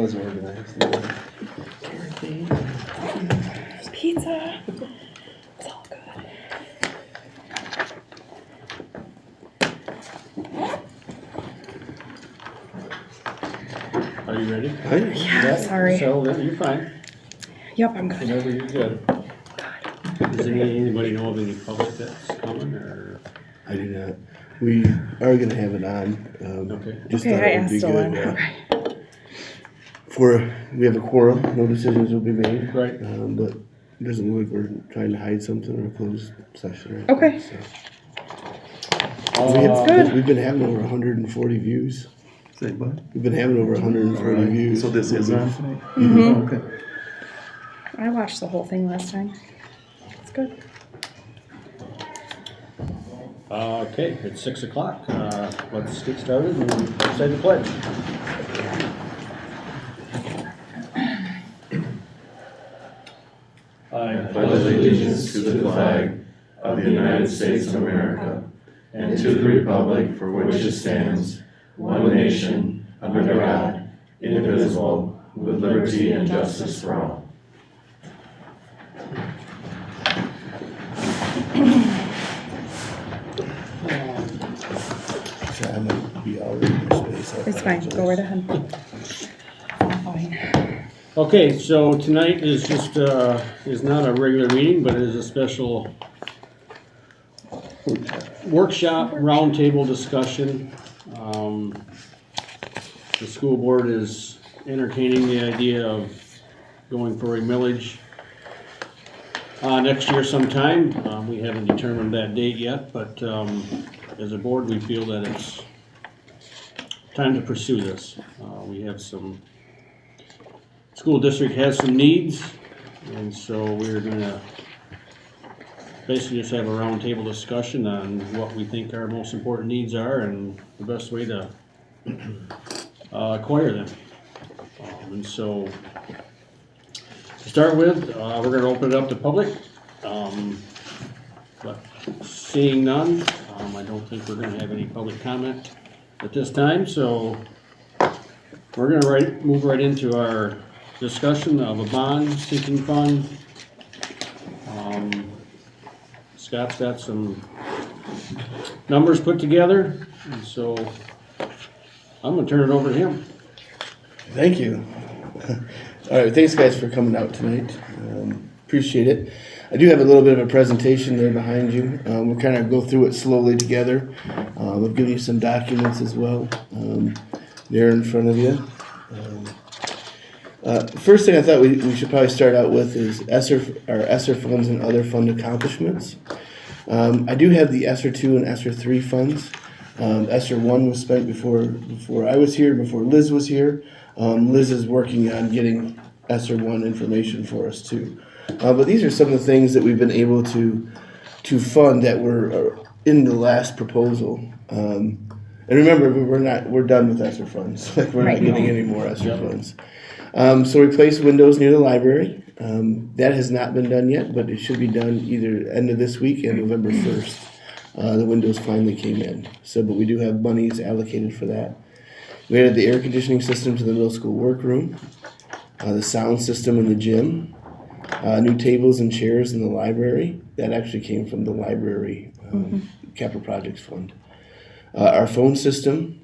was organized. Pizza. It's all good. Are you ready? Yeah, sorry. So you're fine. Yep, I'm good. Whenever you're good. Does anybody know of any public that's coming or? I do not. We are going to have it on. Okay. Just Okay, thought I it would be asked good. Dylan. Okay. We have a quorum, no decisions will be made. Right. But it doesn't look like we're trying to hide something or a closed session or anything. Okay. So. good. We've been having over 140 views. Say what? We've been having over 140 views. So this is on tonight? Mhm. Oh, okay. I watched the whole thing last time. It's good. Okay, it's 6 o'clock. Let's get started and say the pledge. I pledge allegiance to the flag of the United States of America and to the republic for which it stands, one nation, under God, indivisible, with liberty and justice for all. So I might be all over your space. It's fine. Go right ahead. I'm fine. Okay, so tonight is just, is not a regular meeting, but it is a special workshop, roundtable discussion. The school board is entertaining the idea of going for a millage next year sometime. We haven't determined that date yet, but as a board, we feel that it's time to pursue this. We have school district has some needs, and so we're gonna basically just have a roundtable discussion on what we think our most important needs are and the best way to acquire them. And so, to start with, we're gonna open it up to public. But seeing none, I don't think we're gonna have any public comment at this time, so we're gonna move right into our discussion of a bond sinking fund. Scott's got some numbers put together, and so I'm gonna turn it over to him. Thank you. All right, thanks guys for coming out tonight. Appreciate it. I do have a little bit of a presentation there behind you. We'll kind of go through it slowly together. We'll give you some documents as well. There in front of you. First thing I thought we should probably start out with is our ESSER funds and other fund accomplishments. I do have the ESSER 2 and ESSER 3 funds. ESSER 1 was spent before I was here, before Liz was here. Liz is working on getting ESSER 1 information for us too. But these are some of the things that we've been able to fund that were in the last proposal. And remember, we're done with ESSER funds. Like we're not getting any more ESSER funds. So replace windows near the library. That has not been done yet, but it should be done either end of this week and November 1st. The windows finally came in. So, but we do have monies allocated for that. We added the air conditioning system to the middle school workroom, the sound system in the gym, new tables and chairs in the library. That actually came from the library capital projects fund. Our phone system,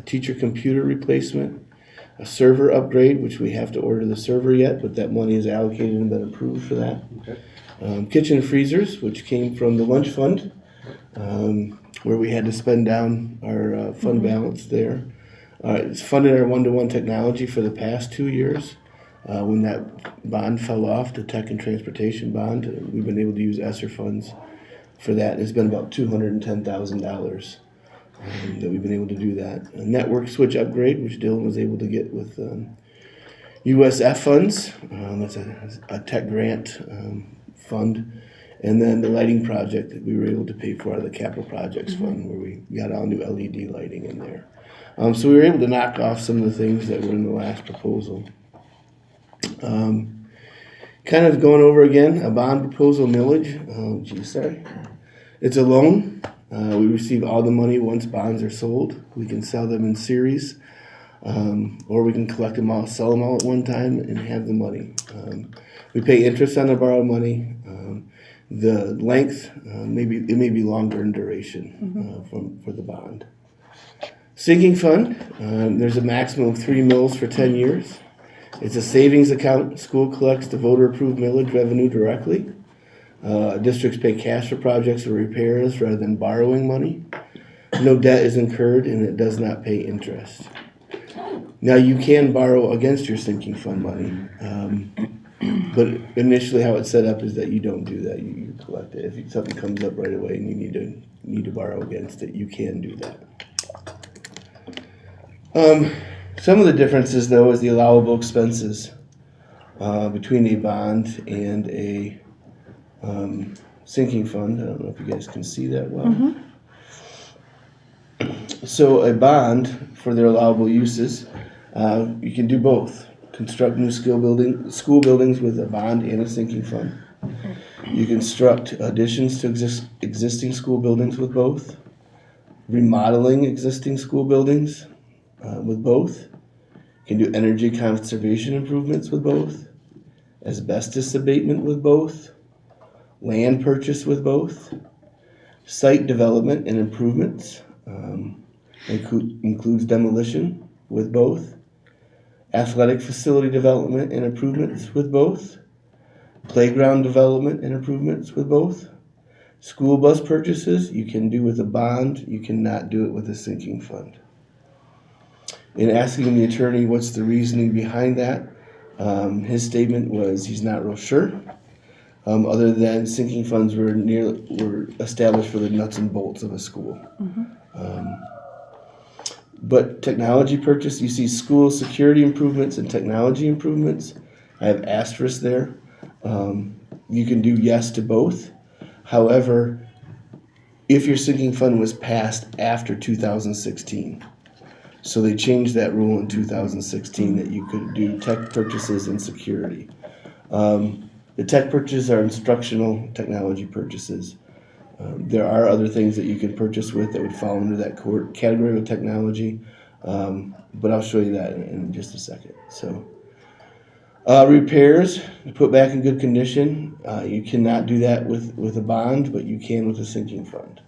teacher computer replacement, a server upgrade, which we have to order the server yet, but that money is allocated and been approved for that. Okay. Kitchen freezers, which came from the lunch fund, where we had to spend down our fund balance there. It's funded our one-to-one technology for the past 2 years. When that bond fell off, the tech and transportation bond, we've been able to use ESSER funds for that. It's been about $210,000 that we've been able to do that. A network switch upgrade, which Dylan was able to get with USF funds. That's a tech grant fund. And then the lighting project that we were able to pay for out of the capital projects fund, where we got all new LED lighting in there. So we were able to knock off some of the things that were in the last proposal. Kind of going over again, a bond proposal millage. It's a loan. We receive all the money once bonds are sold. We can sell them in series. or we can collect them all, sell them all at one time, and have the money. We pay interest on the borrowed money. The length, it may be longer in duration for the bond. Sinking fund, there's a maximum of 3 mills for 10 years. It's a savings account. School collects the voter-approved millage revenue directly. Districts pay cash for projects or repairs rather than borrowing money. No debt is incurred, and it does not pay interest. Now, you can borrow against your sinking fund money, but initially how it's set up is that you don't do that. You collect it. If something comes up right away and you need to borrow against it, you can do that. Some of the differences, though, is the allowable expenses between a bond and a sinking fund. I don't know if you guys can see that well. So a bond, for their allowable uses, you can do both. Construct new school buildings with a bond and a sinking fund. You construct additions to existing school buildings with both. Remodeling existing school buildings with both. You can do energy conservation improvements with both. Asbestos abatement with both. Land purchase with both. Site development and improvements includes demolition with both. Athletic facility development and improvements with both. Playground development and improvements with both. School bus purchases you can do with a bond, you cannot do it with a sinking fund. In asking the attorney what's the reasoning behind that, his statement was he's not real sure, other than sinking funds were established for the nuts and bolts of a school. But technology purchase, you see school security improvements and technology improvements. I have asterisks there. You can do yes to both. However, if your sinking fund was passed after 2016, so they changed that rule in 2016 that you could do tech purchases and security. The tech purchases are instructional technology purchases. There are other things that you can purchase with that would fall under that category of technology, but I'll show you that in just a second. So, repairs, to put back in good condition, you cannot do that with a bond, but you can with a sinking fund.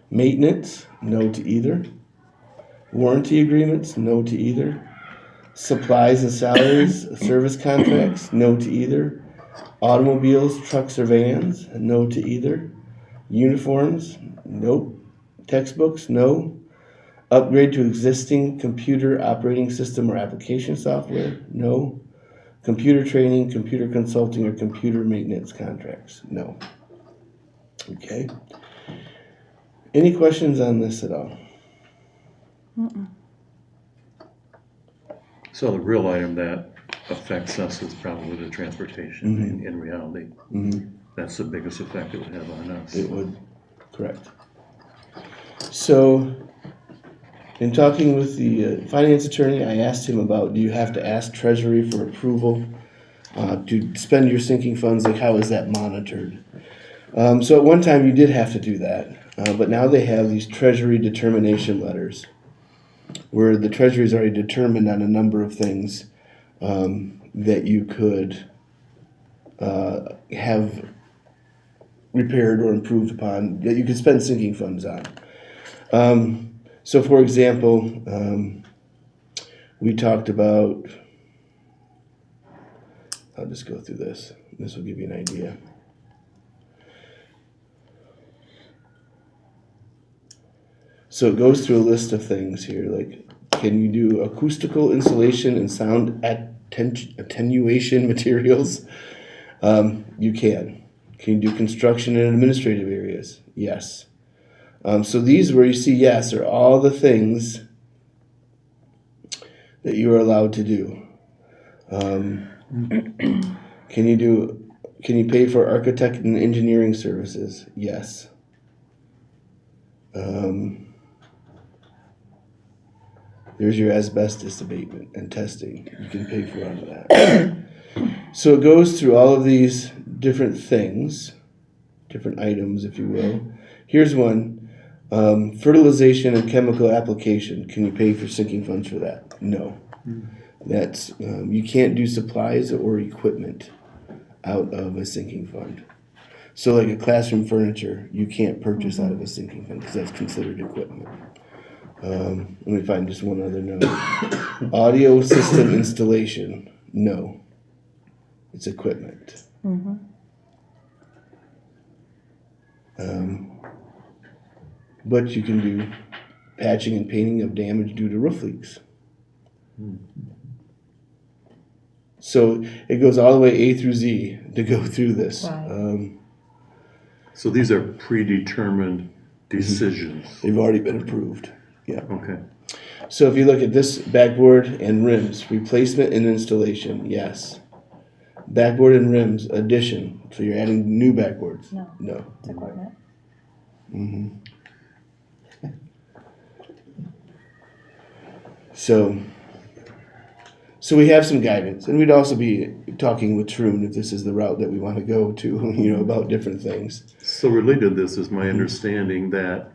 Maintenance, no to either. Warranty agreements, no to either. Supplies and salaries, service contracts, no to either. Automobiles, trucks, or vans, no to either. Uniforms, nope. Textbooks, no. Upgrade to existing computer operating system or application software, no. Computer training, computer consulting, or computer maintenance contracts, no. Okay. Any questions on this at all? So the real item that affects us is probably the transportation in reality. That's the biggest effect it would have on us. It would, correct. So, in talking with the finance attorney, I asked him about, do you have to ask Treasury for approval to spend your sinking funds? Like, how is that monitored? So at one time you did have to do that, but now they have these Treasury determination letters where the Treasury is already determined on a number of things that you could have repaired or improved upon, that you could spend sinking funds on. So for example, we talked about, I'll just go through this. This will give you an idea. So it goes through a list of things here, like, can you do acoustical insulation and sound attenuation materials? You can. Can you do construction in administrative areas? Yes. So these where you see yes are all the things that you are allowed to do. Can you pay for architect and engineering services? Yes. There's your asbestos abatement and testing. You can pay for all of that. So it goes through all of these different things, different items, if you will. Here's one. Fertilization and chemical application, can you pay for sinking funds for that? No. That's, you can't do supplies or equipment out of a sinking fund. So like a classroom furniture, you can't purchase out of a sinking fund because that's considered equipment. Let me find just one other note. Audio system installation, no. It's equipment. But you can do patching and painting of damage due to roof leaks. So it goes all the way A through Z to go through this. Wow. So these are predetermined decisions. They've already been approved. Yeah. Okay. So if you look at this backboard and rims, replacement and installation, yes. Backboard and rims, addition. So you're adding new backboards. No. No. It's equipment. So we have some guidance, and we'd also be talking with Troon if this is the route that we want to go to, about different things. So related to this is my understanding that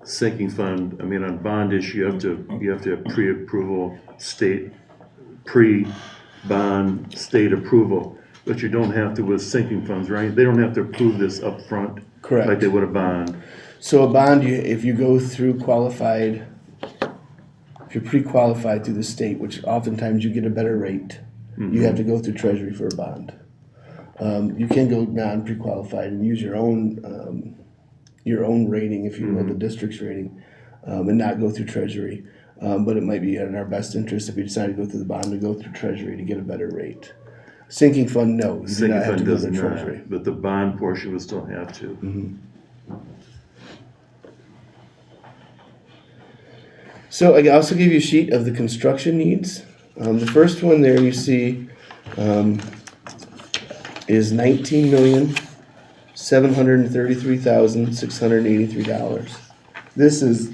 sinking fund, on bond issue, you have to have pre-approval pre-bond state approval, but you don't have to with sinking funds, right? They don't have to approve this up front. Correct. Like they would a bond. So a bond, if you go through qualified, if you're pre-qualified through the state, which oftentimes you get a better rate, you have to go through Treasury for a bond. You can go non-pre-qualified and use your own rating, if you will, the district's rating, and not go through Treasury. But it might be in our best interest if we decide to go through the bond to go through Treasury to get a better rate. Sinking fund, no, you do Sinking not have to fund go does through not, Treasury. but the bond portion would still have to. So I also give you a sheet of the construction needs. The first one there you see is $19,733,683. This is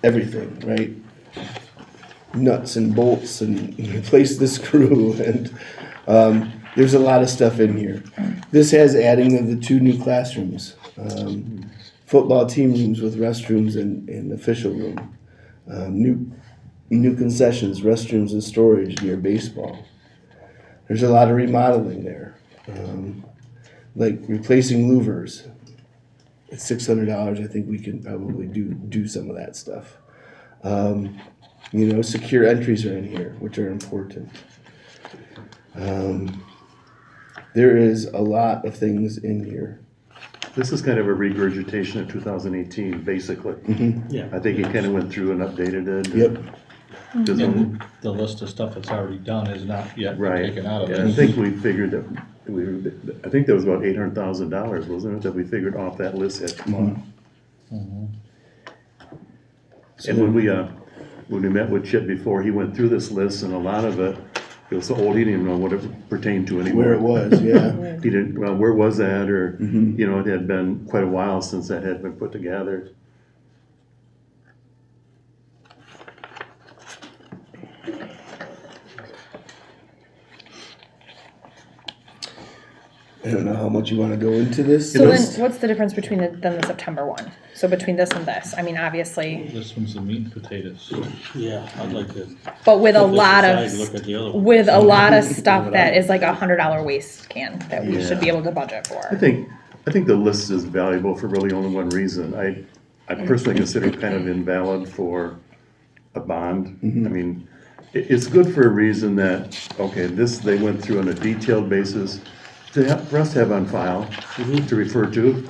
everything, right? Nuts and bolts and replace the screw and there's a lot of stuff in here. This has adding of the 2 new classrooms. Football team rooms with restrooms and official room. New concessions, restrooms and storage near baseball. There's a lot of remodeling there. Like replacing louvers. At $600, I think we can probably do some of that stuff. Secure entries are in here, which are important. There is a lot of things in here. This is kind of a regurgitation of 2018, basically. Yeah. I think he kind of went through and updated it. Yep. Does it- And the list of stuff that's already done is not yet Right. taken out of And I it. think we figured that, I think that was about $800,000, wasn't it, that we figured off that list had come off? So And when we met with Chip before, he went through this list, and a lot of it was so old, he didn't even know what it pertained to anymore. where it was, yeah. He didn't, well, where was that, or, it had been quite a while since that had been put together. I don't know how much you want to go into this. So then, is- what's the difference between the September one? So between this and this, I mean, obviously, This one's the meat and potatoes. Yeah, I'd like to. but with a put this lot aside and Look at the other one. with a lot of stuff that is like $100 waste can that we Yeah. should be able to budget for. I think the list is valuable for really only one reason. I personally consider it kind of invalid for a bond. I mean, it's good for a reason that, okay, they went through on a detailed basis for us to have on file, to refer to,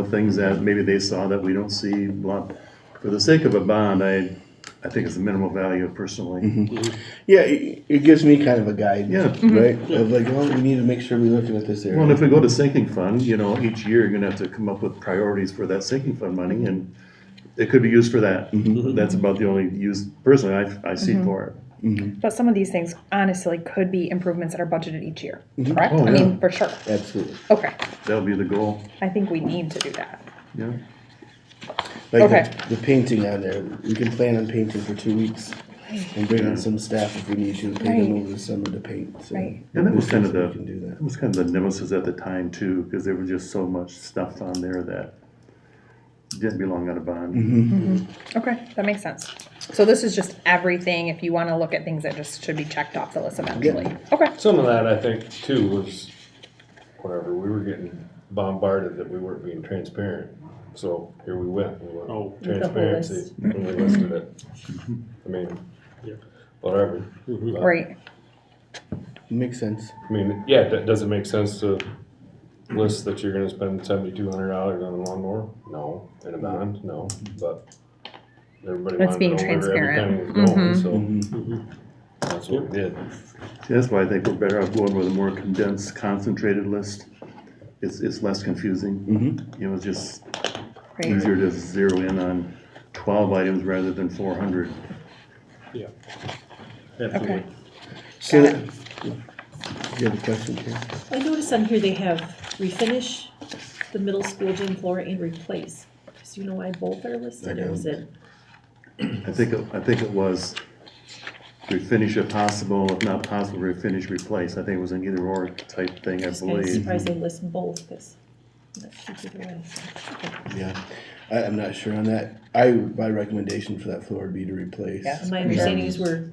things that maybe they saw that we don't see, blah. For the sake of a bond, I think it's a minimal value personally. Yeah, it gives me kind of a guide, Yeah. right? Of like, oh, we need to make sure we're looking at this area. Well, and if we go to sinking fund, each year you're gonna have to come up with priorities for that sinking fund money, and it could be used for that. That's about the only use, personally, I see for it. But some of these things honestly could be improvements that are budgeted each year, correct? Oh, I yeah. mean, for sure. Absolutely. Okay, That'll be the goal, I think we need to do that. yeah. Like Okay. the painting on there, we can plan on painting for 2 weeks and bring in some staff if we need to, pay them Right. over the summer to paint, so. Right. And that was kind of We can do that. That was kind of the nemesis at the time too, because there was just so much stuff on there that didn't belong on a bond. Mm-hmm. Okay, that makes sense. So this is just everything, if you wanna look at things that just should be checked off the list eventually. Okay, Some of that, I think, too, was whatever, we were getting bombarded that we weren't being transparent. So here we went Oh. transparency, when we listed it. I mean, whatever. But, right. Makes sense. I mean, yeah, does it make sense to list that you're gonna spend $7,200 on a lawnmower? No. In a bond? No, but everybody That's wanted to being know where every transparent. penny was going, Mm-hmm. so that's what we did. See, that's why I think we're better off going with a more condensed, concentrated list. It's less confusing. Mm-hmm. You know, it's just Right. easier to zero in on 12 items rather than 400. Yeah. Absolutely. Okay. So, Got you have a question, Karen? I notice on here they have refinish the middle school gym floor and replace. Do you know why both are listed, or is it? I think it was refinish if possible, if not possible, refinish, replace. I think it was an either or type thing, I Just kind of believe. surprised they list both, because that should be the way. Okay. Yeah, I'm not sure on that. My recommendation for that floor would be to replace. Yes. And my understanding is we're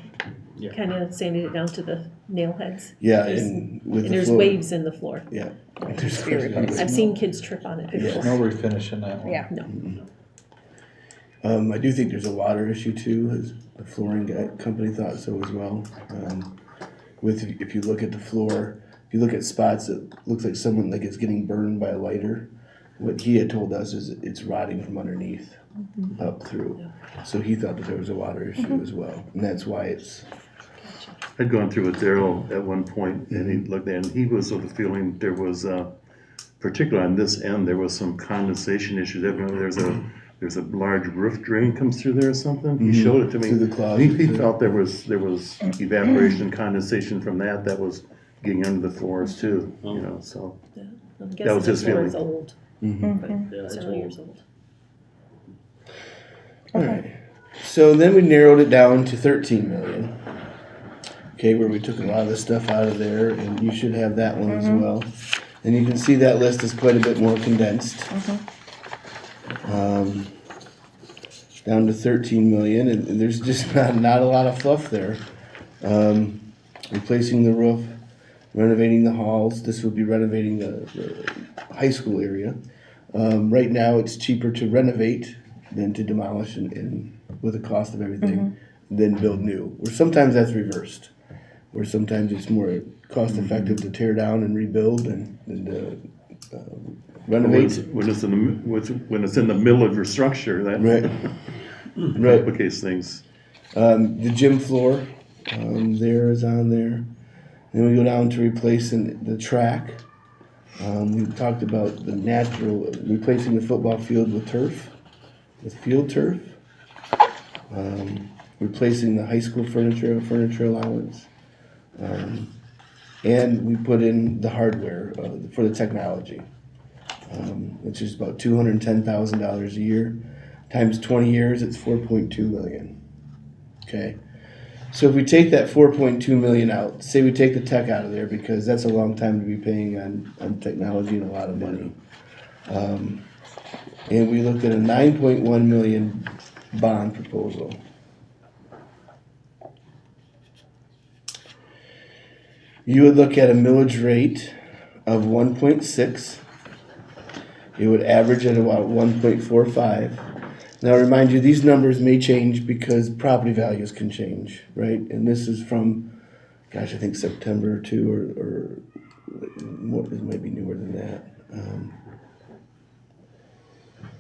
Yeah. kind of sanding it down to the nail heads. Yeah, There's- and with And the there's floor. waves in the floor. Yeah. I've seen kids trip on it There's before. no refinish in that one. Yeah, No. I do think there's a water issue too, as the flooring company thought so as well. If you look at the floor, if you look at spots, it looks like someone like it's getting burned by a lighter. What he had told us is it's rotting from underneath up through. So he thought that there was a water issue as well, and that's why it's. I'd gone through with Daryl at one point, and he looked at it, and he was of the feeling there was, particularly on this end, there was some condensation issues. There's a large roof drain comes through there or something. He showed it to me. Through the closet. He felt there was evaporation, condensation from that was getting under the floors too, you know, so. Yeah. I'm was guessing the his floor is feeling. old, Yeah, it's several old. years old. Alright, so then we narrowed it down to 13 million. Okay, where we took a lot of the stuff out of there, and you should have that one as well. And you can see that list is quite a bit more condensed. Down to 13 million, and there's just not a lot of fluff there. Replacing the roof, renovating the halls, this would be renovating the high school area. Right now, it's cheaper to renovate than to demolish and with the cost of everything, than build new. Or sometimes that's reversed, where sometimes it's more cost effective to tear down and rebuild than to renovate. When it's in the middle of your structure, that Right, right. complicates things. The gym floor, there is on there. Then we go down to replacing the track. We talked about the replacing the football field with turf, with field turf. Replacing the high school furniture allowance. And we put in the hardware for the technology, which is about $210,000 a year. Times 20 years, it's 4.2 million. Okay. So if we take that 4.2 million out, say we take the tech out of there because that's a long time to be paying on technology and a lot of money. And we looked at a 9.1 million bond proposal. You would look at a millage rate of 1.6. It would average at about 1.45. Now, remind you, these numbers may change because property values can change, right? And this is from, gosh, I think September 2 or more, it might be newer than that.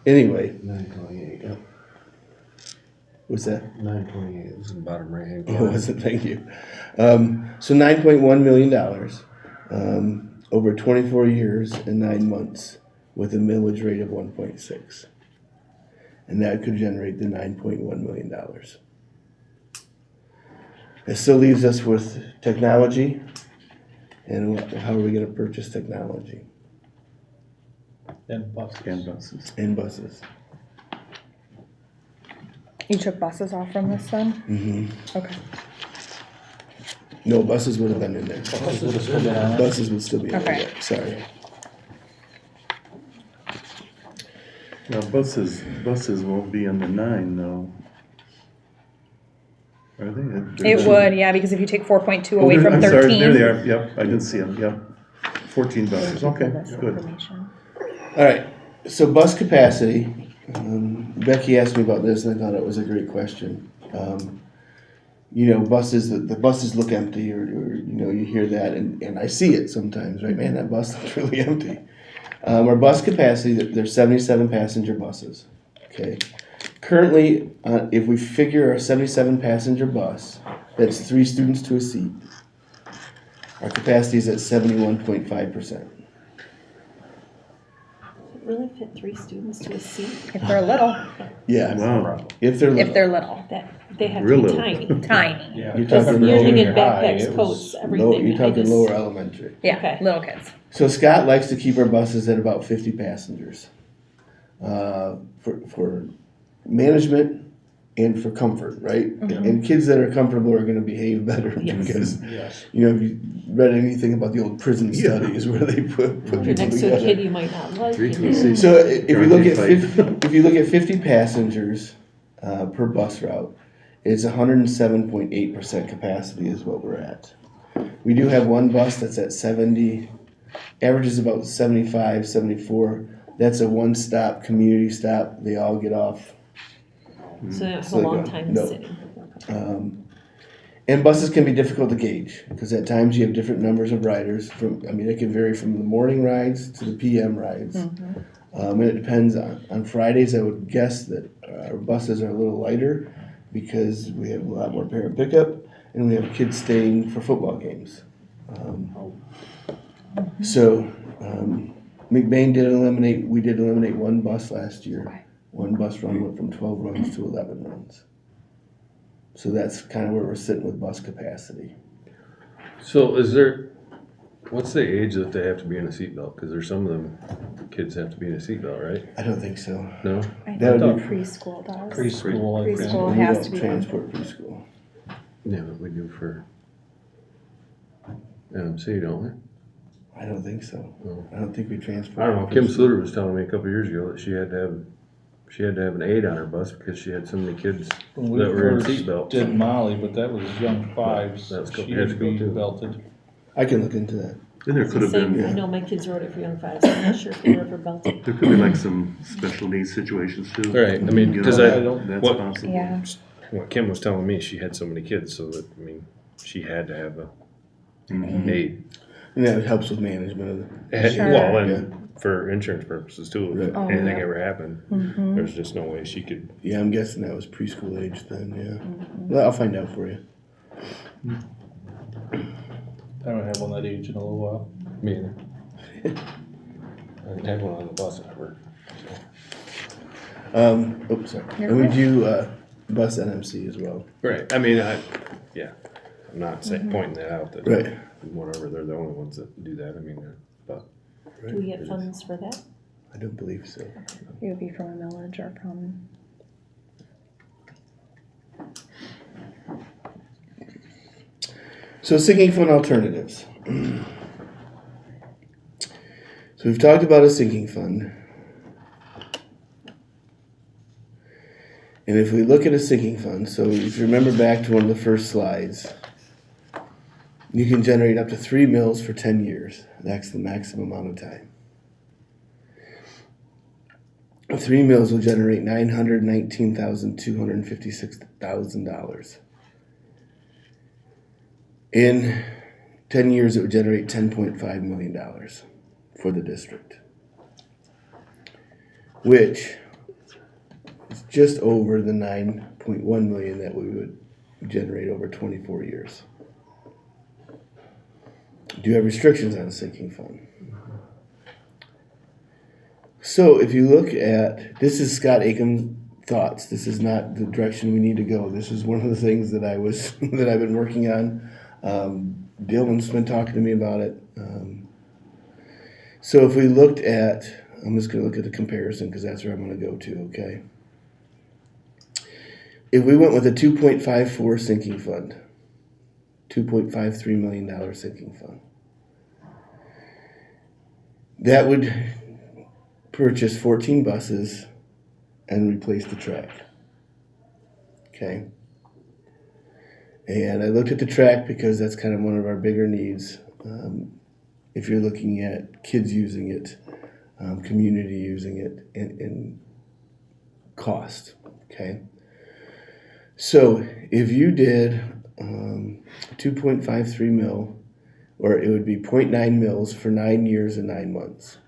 Anyway, 928. Yep. What's that? 928 is in the bottom right hand It corner. wasn't, thank you. So $9.1 million over 24 years and 9 months with a millage rate of 1.6. And that could generate the $9.1 million. It still leaves us with technology, and how are we going to purchase technology? And buses. And buses. And buses. you took buses off from this then? Mm-hmm. Okay, No, buses would have been in there. Buses would have still been on it. Buses would still be in there, Okay. yeah, sorry. Now, buses won't be in the 9 though. Are they? It would, yeah, because if you take 4.2 Oh, away there- from I'm 13. sorry, there they are, yep, I didn't see them, yep. 14 buses, okay, good. All right, so bus capacity, Becky asked me about this and I thought it was a great question. You know, the buses look empty or, you know, you hear that and I see it sometimes, right? Man, that bus looks really empty. Our bus capacity, there's 77 passenger buses, okay? Currently, if we figure a 77 passenger bus, that's 3 students to a seat. Our capacity is at 71.5%. Really fit 3 students to a seat? If they're little, Yeah, Wow, if they're little. if they're little, That, they have to Real be little. tiny. tiny. Yeah. You're Because talking you're lower, thinking high, backpacks, it coats, was everything. you're I talking just- lower elementary. Yeah, Okay. little kids. So Scott likes to keep our buses at about 50 passengers. For management and for comfort, right? And kids that are comfortable are gonna behave better Yes. because, Yes. you know, if you read anything about the old prison studies where they put If you're people next to a kid together. you might not like. 3 you to a know. seat. So if you look at Guaranteed 50, if you look at 50 passengers, per bus route, it's 107.8% capacity is what we're at. We do have one bus that's at 70, averages about 75, 74. That's a one-stop community stop. They all get off. So that's So a they long go, time no. sitting. And buses can be difficult to gauge because at times you have different numbers of riders. It can vary from the morning rides to the PM rides. And it depends on Fridays. I would guess that our buses are a little lighter because we have a lot more parent pickup and we have kids staying for football games. McBain we did eliminate one bus last year. One bus run went from 12 runs to 11 runs. So that's kind of where we're sitting with bus capacity. So what's the age that they have to be in a seatbelt? Cause there's some of them kids have to be in a seatbelt, right? I don't think so. No? I That think would be preschool does. Preschool, I think. Preschool we has don't to be. transport preschool. Yeah, but we do for NMC, don't we? I don't think so. No. I don't think we transport. I don't know, Kim preschool. Sluter was telling me a couple years ago that she had to have an aide on her bus because she had so many kids that When we were in first seatbelts. did Molly, but that was young fives. That's go- She had had to to go be too. belted. I can look into that. then there could have Same, been, I know my kids rode it for young fives, I'm not sure if they were ever belted. there could be like some special needs situations too. Right, I mean, You 'cause know, I- that's what- possible. Yeah. What Kim was telling me, she had so many kids, so that, she had to have a Mhm. aide. And that helps with management of Sure. Well, and for insurance purposes too, Right. if Oh, anything yeah. ever happened, there's just no way she could. Yeah, I'm guessing that was preschool age then, yeah. Well, I'll find out for you. I don't have one that age in a little while. Me either. I didn't have one on the bus ever. Sorry. You're And we good. do, bus NMC as well. Right, I'm not saying, pointing that out, that Right. whatever, they're the only ones that do that, but. Do we get funds for that? I don't believe so. It would be from a millage or from. So sinking fund alternatives. So we've talked about a sinking fund. And if we look at a sinking fund, so if you remember back to one of the first slides, you can generate up to 3 mills for 10 years. That's the maximum amount of time. 3 mills will generate $919,256,000. In 10 years, it would generate $10.5 million for the district, which is just over the $9.1 million that we would generate over 24 years. Do you have restrictions on a sinking fund? So if you look at, this is Scott Aken's thoughts. This is not the direction we need to go. This is one of the things that that I've been working on. Dylan's been talking to me about it. So if we looked at, I'm just going to look at the comparison because that's where I'm going to go to, okay? If we went with a 2.54 sinking fund, $2.53 million sinking fund, that would purchase 14 buses and replace the track. Okay. And I looked at the track because that's kind of one of our bigger needs. If you're looking at kids using it, community using it, and cost. Okay. So if you did 2.53 mil, or it would be 0.9 mils for 9 years and 9 months.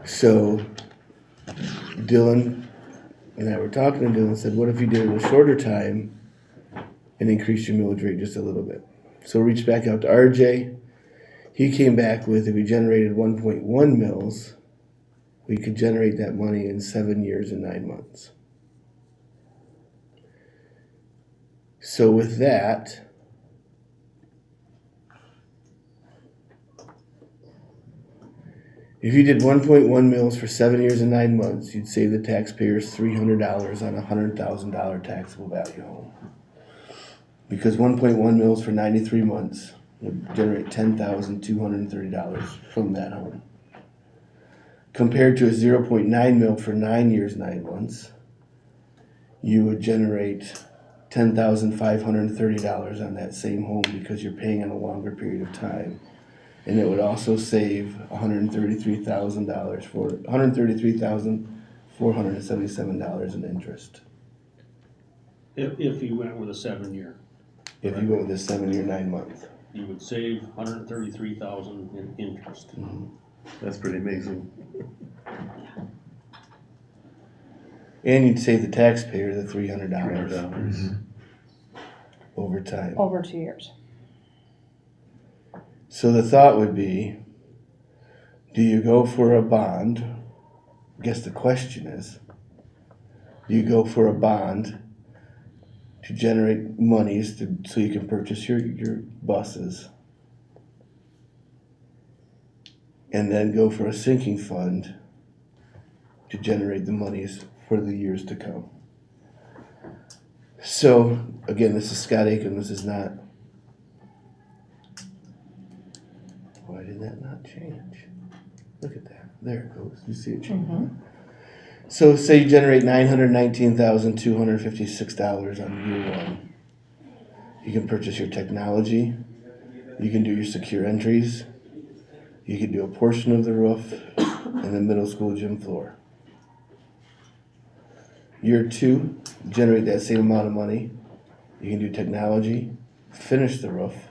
So Dylan and I were talking, and Dylan said, what if you did it a shorter time and increased your millage rate just a little bit? So we reached back out to RJ. He came back with, if we generated 1.1 mils, we could generate that money in 7 years and 9 months. So with that, if you did 1.1 mils for 7 years and 9 months, you'd save the taxpayers $300 on a $100,000 taxable value home. Because 1.1 mils for 93 months would generate $10,230 from that home. Compared to a 0.9 mil for 9 years, 9 months, you would generate $10,530 on that same home because you're paying on a longer period of time. And it would also save $133,477 in interest. If you went with a 7-year, If you went with a 7 year, 9 month. you would save $133,000 in interest. That's pretty amazing. And you'd save the taxpayer the $300 $300. over time. Over 2 years. So the thought would be, do you go for a bond? I guess the question is, do you go for a bond to generate monies so you can purchase your buses? And then go for a sinking fund to generate the monies for the years to come. So, again, this is Scott Aiken. This is not. Why did that not change? Look at that. There it goes. You see it change. So, say you generate $919,256 on year one. You can purchase your technology. You can do your secure entries. You can do a portion of the roof and the middle school gym floor. Year two, generate that same amount of money. You can do technology, finish the roof.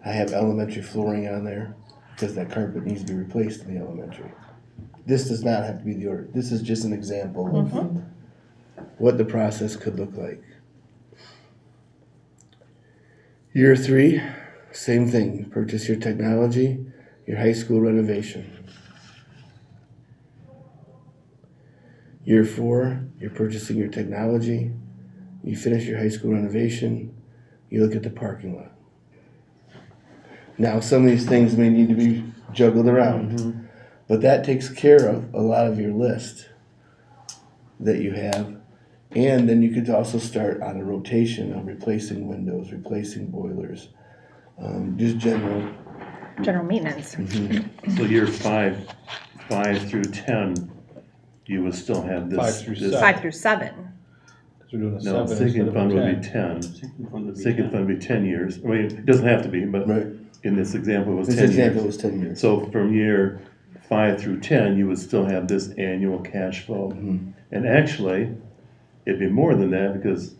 I have elementary flooring on there because that carpet needs to be replaced in the elementary. This does not have to be the order. This is just an example of what the process could look like. Year three, same thing. Purchase your technology, your high school renovation. Year four, you're purchasing your technology, you finish your high school renovation, you look at the parking lot. Now, some of these things may need to be juggled around, but that takes care of a lot of your list that you have. And then you could also start on a rotation of replacing windows, replacing boilers, just general. General maintenance. So year 5 through 10, you would still have this. 5 through 7. 5 through 7. We're doing a No, 7 sinking instead of fund a would 10. be 10. Sinking fund would be Sinking 10. fund would be 10 years. I mean, it doesn't have to be, but Right. in this example, it was This 10 example years. was 10 years. So from year 5 through 10, you would still have this annual cash flow. And actually, it'd be more than that because,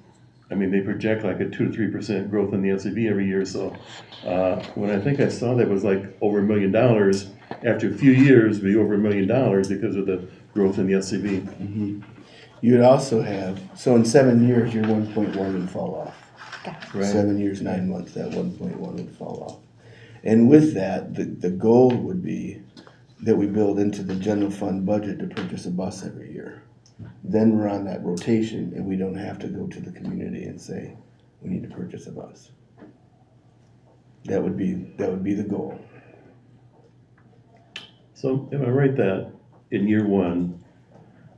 I mean, they project like a 2 to 3% growth in the LCV every year. So when I think I saw that was like over $1 million, after a few years, it'd be over $1 million because of the growth in the LCV. You would also have, so in 7 years, your 1.1 would fall off. Right. 7 years, 9 months, that 1.1 would fall off. And with that, the goal would be that we build into the general fund budget to purchase a bus every year. Then we're on that rotation and we don't have to go to the community and say, we need to purchase a bus. That would be the goal. So if I write that in year 1,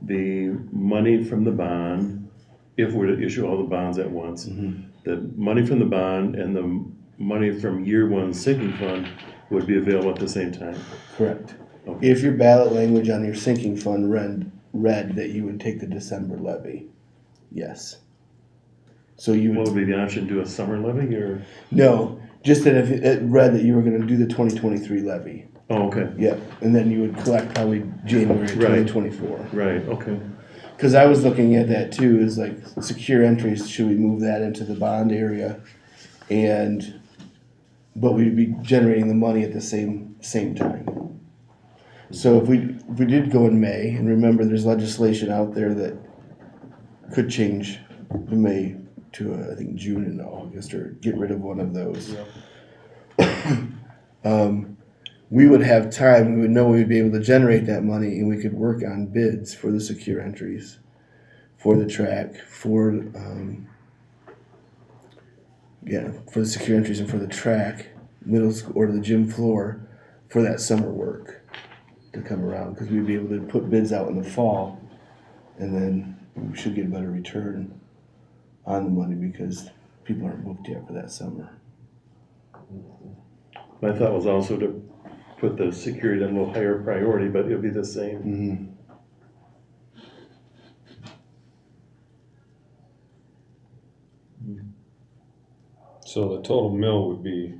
the money from the bond, if we're to issue all the bonds at once, the money from the bond and the money from year 1 sinking fund would be available at the same time. Correct. Okay. If your ballot language on your sinking fund read that you would take the December levy, yes. So you What would, would be the option, do a summer levy or? no, just that if it read that you were gonna do the 2023 levy, Oh, okay, yep, and then you would collect probably January Right. 2024. right, okay. Cause I was looking at that too, is like secure entries, should we move that into the bond area? But we'd be generating the money at the same time. So if we did go in May, and remember there's legislation out there that could change the May to I think June and August, or get rid of one of those. We would have time, we would know we would be able to generate that money, and we could work on bids for the secure entries, for the track, for the secure entries and for the track, middle school, or the gym floor, for that summer work to come around, because we'd be able to put bids out in the fall, and then we should get a better return on the money because people aren't booked yet for that summer. My thought was also to put the security on a little higher priority, but it'll be the same. Mm-hmm. So the total mill would be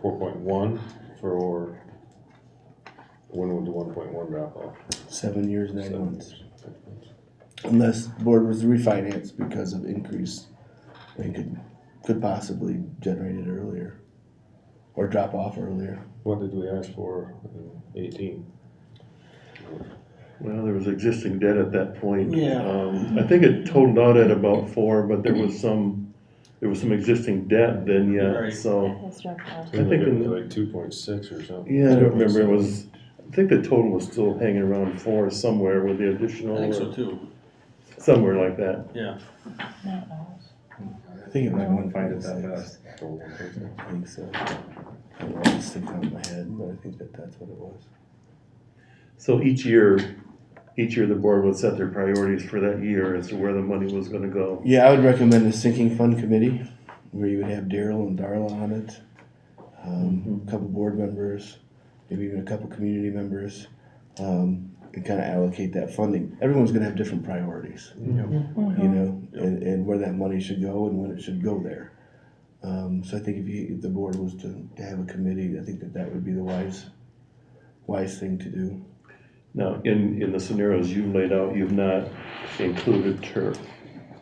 4.1 for, when would the 1.1 drop off? 7 years, 9 months. Unless the board was to refinance because of increase, they could possibly generate it earlier. Or drop off earlier. What did we ask for in 18? Well, there was existing debt at that point. Yeah. I think it totaled out at about 4, but there was some existing debt then yet, Right. so. That has dropped off. I think it in was the- like 2.6 or something. Yeah, I don't remember, it was, I think the total was still hanging around 4 somewhere with the additional. I think so or too, Somewhere like that. yeah. I think it might wouldn't find it that fast. I think so. I don't know, it's sticking out of my head, but I think that's what it was. So each year the board would set their priorities for that year as to where the money was gonna go. Yeah, I would recommend the sinking fund committee, where you would have Daryl and Darla on it. A couple board members, maybe even a couple community members, and kind of allocate that funding. Everyone's gonna have different priorities, you know, and where that money should go and when it should go there. So I think if the board was to have a committee, I think that would be the wise thing to do. Now, in the scenarios you've laid out, you've not included turf.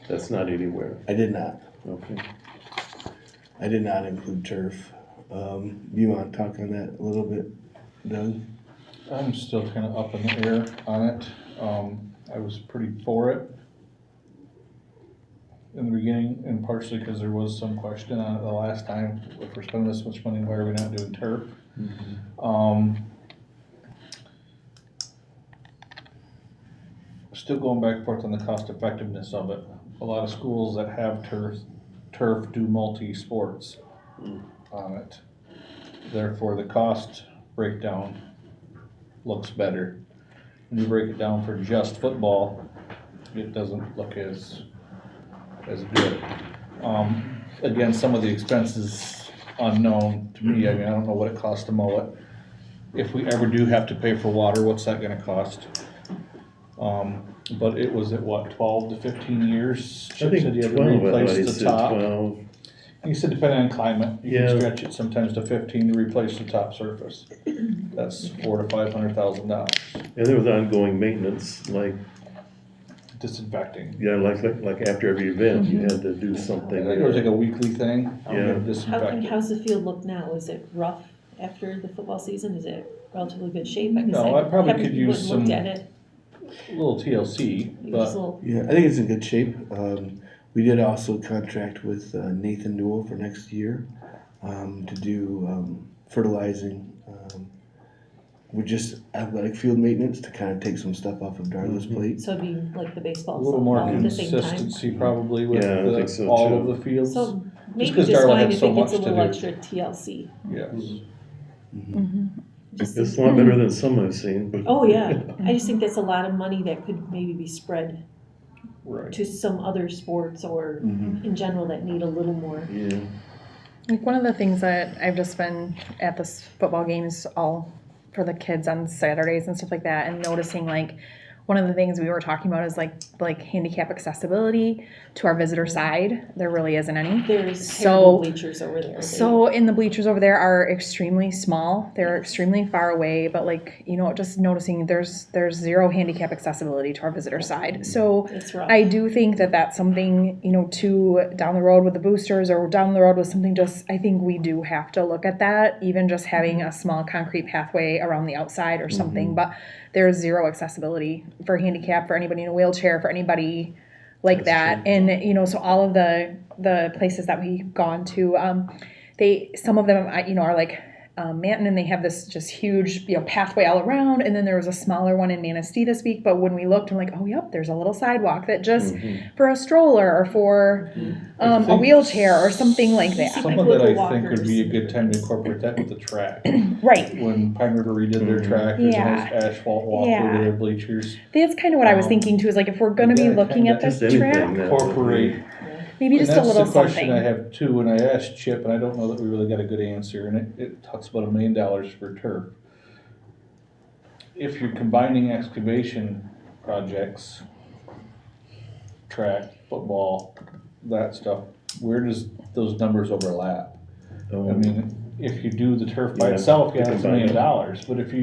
That's not anywhere. I did not. Okay. I did not include turf. You want to talk on that a little bit, Doug? I'm still kind of up in the air on it. I was pretty for it in the beginning, and partially because there was some question on it the last time. If we're spending this much money, why are we not doing turf? Still going back and forth on the cost effectiveness of it. A lot of schools that have turf do multi-sports on it. Therefore, the cost breakdown looks better. When you break it down for just football, it doesn't look as good. Again, some of the expenses unknown to me. I mean, I don't know what it costs to mow it. If we ever do have to pay for water, what's that gonna cost? But it was at what, 12 to 15 years? I Chip think said you had to 12, I thought replace he the said top. 12. He said depending on climate, you Yeah. can stretch it sometimes to 15 to replace the top surface. That's $400,000 to $500,000. And there was ongoing maintenance, like, Disinfecting. yeah, like after every event, you had to do something. I think it was like a weekly thing. Yeah. How's the field look now? Is it rough after the football season? Is it relatively good shape? I guess No, I probably haven't could use looked some- at it. A little TLC, Just a but little- Yeah, I think it's in good shape. We did also contract with Nathan Newell for next year to do fertilizing with just athletic field maintenance to kind of take some stuff off of Darla's plate. So it'd be like the baseball, a little more softball at the same time. consistency probably with Yeah, I think so, all too. of the fields. So maybe 'cause just Darla fine had if so it gets a much to little do. extra TLC. Yes. Just It's a lot better than some I've seen. Oh, yeah. I just think that's a lot of money that could maybe be spread Right. to some other sports or Mhm. in general that need a little more. Yeah. Like one of the things that I've just been at this football games all for the kids on Saturdays and stuff like that, and noticing like one of the things we were talking about is like handicap accessibility to our visitor side. There really isn't any. There's terrible bleachers over there. So in the bleachers over there are extremely small. They're extremely far away, but like, you know, just noticing there's zero handicap accessibility to our visitor side. So It's rough. I do think that that's something, you know, to down the road with the boosters or down the road with something, just, I think we do have to look at that, even just having a small concrete pathway around the outside or something, but there's zero accessibility for handicap, for anybody in a wheelchair, for anybody like that. And, you know, so all of the places that we've gone to, some of them, you know, are like Manton, and they have this just huge, you know, pathway all around. And then there was a smaller one in Manistee this week. But when we looked, I'm like, oh, yep, there's a little sidewalk that just for a stroller or for a wheelchair or something like that. Some of that I think would be a good time to incorporate that with the track. Right. When Pine River redid their track, there's a nice asphalt walk over their bleachers. That's kind of what I was thinking too, is like if we're going to be looking at Just this anything track, that- Incorporate. maybe just a little And that's the question I something. have too, and I asked Chip, and I don't know that we really got a good answer, and it talks about $1 million for turf. If you're combining excavation projects, track, football, that stuff, where does those numbers overlap? I mean, if you do the turf by Yeah, itself, you yeah, it's $1 combine million, but if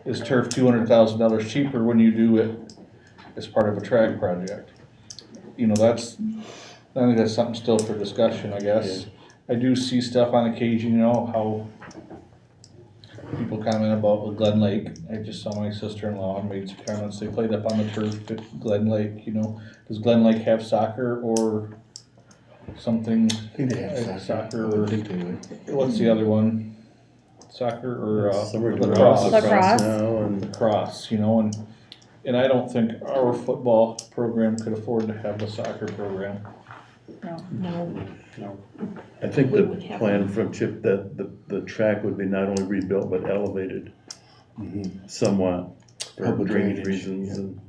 is turf $200,000 cheaper when you do it as part of a track project? You know, I think that's something still for discussion, I guess. I do see stuff on occasion, you know, how people comment about Glen Lake. I just saw my sister-in-law and made some comments. They played up on the turf at Glen Lake, you know. Does Glen Lake have soccer or something? I think they have soccer. I Soccer, would think they would. what's the other one? Soccer or Some are doing lacrosse? Lacrosse. now, and Lacrosse, you know, and I don't think our football program could afford to have a soccer program. No, I think We the would have plan from Chip, that the track would be not only rebuilt, but elevated somewhat for Public drainage drainage, reasons. yeah. And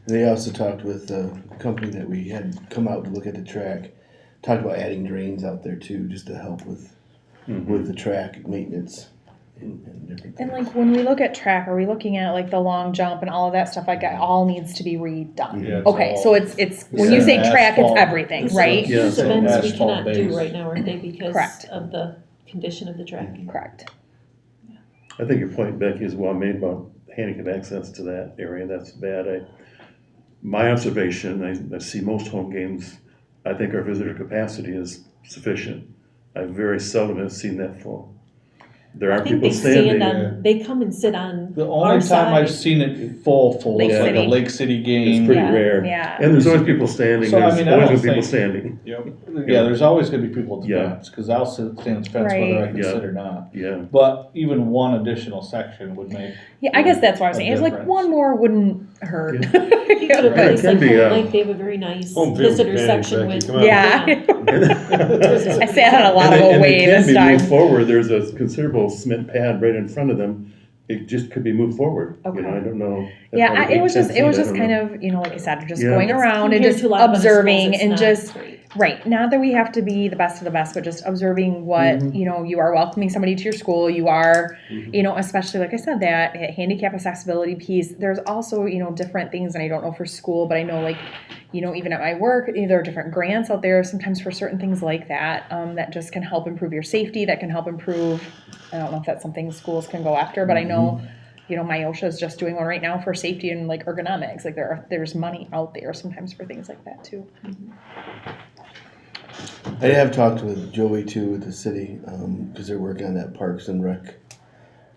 They also talked with the company that we had come out to look at the track, talked about adding drains out there too, just to help with the track maintenance and different And things. like when we look at track, are we looking at like the long jump and all of that stuff? Like it all needs to be redone. Yeah, it's Okay, all- so it's when you Yeah. say track, it's Asphalt. everything, These- right? Yeah. These so events we asphalt cannot base. do right now, aren't they, because Correct. of the condition of the track? Correct. I think your point, Becky, is well made about handicap access to that area. That's bad. My observation, I see most home games, I think our visitor capacity is sufficient. I very seldom have seen that full. There I are think people they stand standing. on, they come and sit on The our only time I've side. seen it full Lake is like a City. Lake City It's game. pretty Yeah, rare. yeah. And there's always people standing. So, I There's mean, I always don't been people think- standing. Yeah, there's always gonna be people at the Yeah. fence, cause I'll stand at the fence whether I Right. can Yeah. sit or not. Yeah. But even one additional section would make, Yeah, I guess that's what I was A saying. It's like difference. one more wouldn't hurt. You go to a Right. place It can like be, Home Lake, they have a very nice Home field visitor advantage, section Becky, with. come on. Yeah. I sat on a lot And of they away can this be time. moved forward. There's a considerable cement pad right in front of them. It just could be moved forward. You know, Okay. I don't know. Yeah, Probably it was 8, just 10 feet, I don't kind know. of, you know, like I said, just Yeah. going around and Compared just to a lot of other schools, observing it's and not just great. right. Not that we have to be the best of the best, but just observing what, you know, you are welcoming somebody to your school. You are, you know, especially like I said, that handicap accessibility piece. There's also, you know, different things, and I don't know for school, but I know like, you know, even at my work, there are different grants out there sometimes for certain things like that, that just can help improve your safety, that can help improve, I don't know if that's something schools can go after, but I know, you know, Myosha is just doing one right now for safety and like ergonomics. Like there's money out there sometimes for things like that too. I have talked with Joey too with the city, because they're working on that Parks and Rec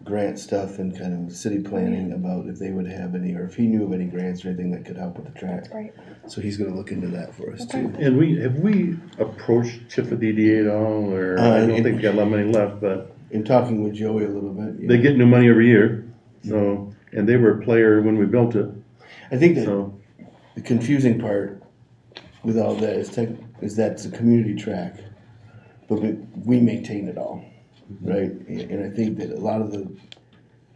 grant stuff and kind of city planning about if they would have any, or if he knew of any grants or anything that could help with the track. Right. So he's gonna look into that for us too. And have we approached Chip at DDA at all, or I don't think we got a lot of money left, but In talking with Joey a little bit, yeah. they get new money every year. So, and they were a player when we built it, I think that so. the confusing part with all that is that it's a community track, but we maintain it all, right? And I think that a lot of